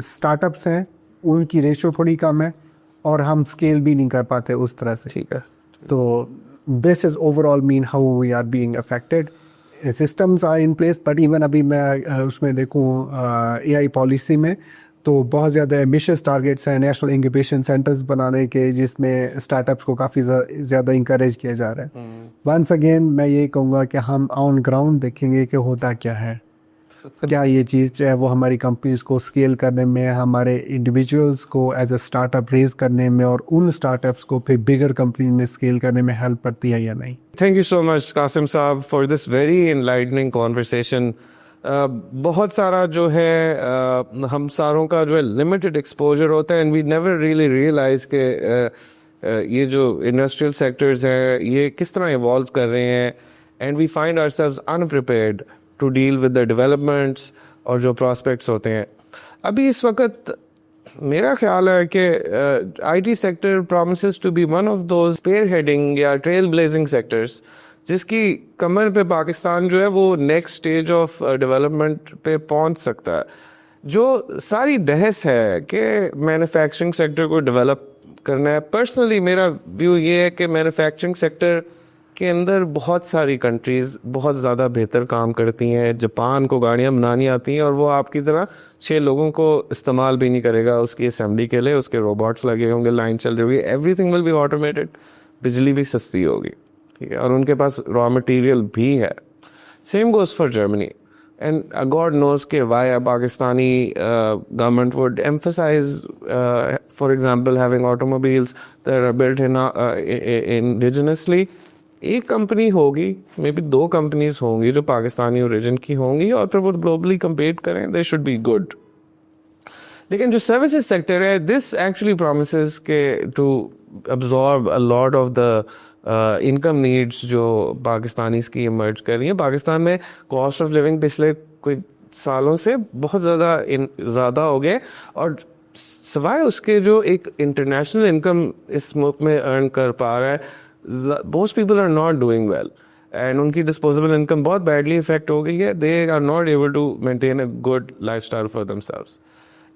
स्टार्टअप्स हैं उनकी रेशो थोड़ी कम है और हम स्केल भी नहीं कर पाते उस तरह से। ठीक है। तो this is overall mean how we are being affected. Systems are in place, but even अभी मैं उसमें देखूँ AI पॉलिसी में तो बहुत ज़्यादा एम्बिशियस टारगेट्स हैं नेशनल इंक्यूबेशन सेंटर्स बनाने के, जिसमें स्टार्टअप्स को काफ़ी ज़्यादा इंकरेज किया जा रहा है। वंस अगेन मैं ये कहूँगा कि हम ऑन ग्राउंड देखेंगे कि होता क्या है, क्या ये चीज़ जो है वो हमारी कंपनीज को स्केल करने में, हमारे इंडिविजुअल्स को एज अ स्टार्टअप रेज करने में और उन स्टार्टअप्स को फिर बिगर कंपनी में स्केल करने में हेल्प करती है या नहीं। Thank you so much Kasim sahab for this very enlightening conversation. बहुत सारा जो है हम सारों का जो है लिमिटेड एक्सपोजर होता है, and we never really realise के ये जो इंडस्ट्रियल सेक्टर्स हैं ये किस तरह इवॉल्व कर रहे हैं, and we find ourselves unprepared to deal with the developments और जो प्रॉस्पेक्ट्स होते हैं। अभी इस वक्त मेरा ख्याल है कि IT sector promises to be one of those spearheading या ट्रेल ब्लेजिंग सेक्टर्स जिसकी कमर पे पाकिस्तान जो है वो नेक्स्ट स्टेज ऑफ डेवलपमेंट पे पहुंच सकता है। जो सारी बहस है कि मैन्युफैक्चरिंग सेक्टर को डेवलप करना है, पर्सनली मेरा व्यू ये है कि मैन्युफैक्चरिंग सेक्टर के अंदर बहुत सारी कंट्रीज़ बहुत ज़्यादा बेहतर काम करती हैं। जापान को गाड़ियाँ बनानी आती हैं और वो आपकी तरह 6 लोगों को इस्तेमाल भी नहीं करेगा उसकी असेंबली के लिए, उसके रोबोट्स लगे होंगे, लाइन चल रही होगी, एवरीथिंग विल बी ऑटोमेटेड, बिजली भी सस्ती होगी, ठीक है, और उनके पास रॉ मटेरियल भी है। Same goes for Germany, and God knows के why Pakistani government would emphasize for example having automobiles that are built indigenously. एक कंपनी होगी, मे बी 2 कंपनीज होंगी जो पाकिस्तानी ओरिजिन की होंगी और फिर वो ग्लोबली कम्पीट करें, दे शुड बी गुड। लेकिन जो सर्विसेज सेक्टर है, दिस एक्चुअली प्रॉमिसेस के to absorb a lot of the income needs जो पाकिस्तानी की इमर्ज कर रही हैं। पाकिस्तान में कॉस्ट ऑफ लिविंग पिछले कोई सालों से बहुत ज़्यादा हो गए, और सिवाय उसके जो एक इंटरनेशनल इनकम इस मुल्क में अर्न कर पा रहा है, most people are not doing well and उनकी disposable income बहुत badly affect हो गई है। they are not able to maintain a good lifestyle for themselves।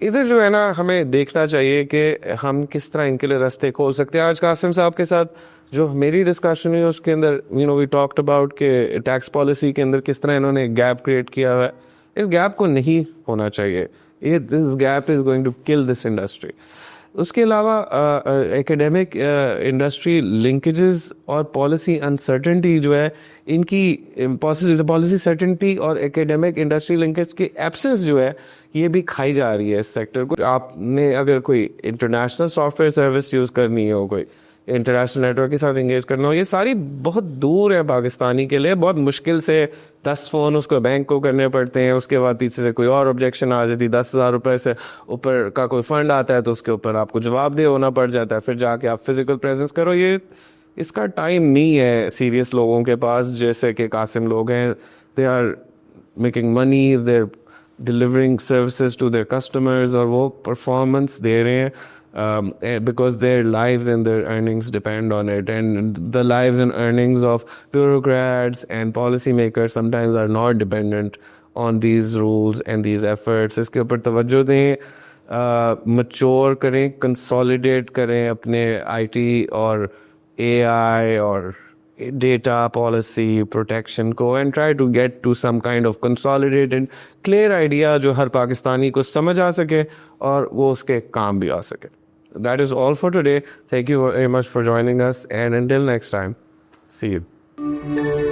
इधर जो है ना हमें देखना चाहिए कि हम किस तरह इनके लिए रास्ते खोल सकते हैं। आज कासिम साहब के साथ जो मेरी डिस्कशन हुई उसके अंदर वी टॉक्ड अबाउट के टैक्स पॉलिसी के अंदर किस तरह इन्होंने गैप क्रिएट किया हुआ है। इस गैप को नहीं होना चाहिए, this gap is going to kill this industry. उसके अलावा एकेडमिक इंडस्ट्री लिंकेजेस और पॉलिसी अनसर्टेनिटी जो है, इनकी पॉलिसी सर्टेनिटी और एकेडमिक इंडस्ट्री लिंकेज की एब्सेंस जो है ये भी खाई जा रही है इस सेक्टर को। आपने अगर कोई इंटरनेशनल सॉफ्टवेयर सर्विस यूज़ करनी हो, कोई इंटरनेशनल नेटवर्क के साथ इंगेज करना हो, ये सारी बहुत दूर है पाकिस्तानी के लिए। बहुत मुश्किल से 10 फ़ोन उसको बैंक को करने पड़ते हैं, उसके बाद पीछे से कोई और ऑब्जेक्शन आ जाती, 10,000 रुपये से ऊपर का कोई फंड आता है तो उसके ऊपर आपको जवाबदेह होना पड़ जाता है, फिर जाके आप फिजिकल प्रेजेंस करो। ये इसका टाइम नहीं है सीरियस लोगों के पास, जैसे कि कासिम लोग हैं। They are making money, they are delivering services to their customers और वो परफॉर्मेंस दे रहे हैं because their lives and their earnings depend on it, and the lives and earnings of bureaucrats and policymakers sometimes are not dependent on these rules and these efforts। इसके ऊपर तवज्जो दें, mature करें, consolidate करें अपने IT और AI और data policy protection को and try to get to some kind of consolidated clear idea जो हर पाकिस्तानी को समझ आ सके और वो उसके काम भी आ सके. That is all for today. Thank you very much for joining us, and until next time, see you.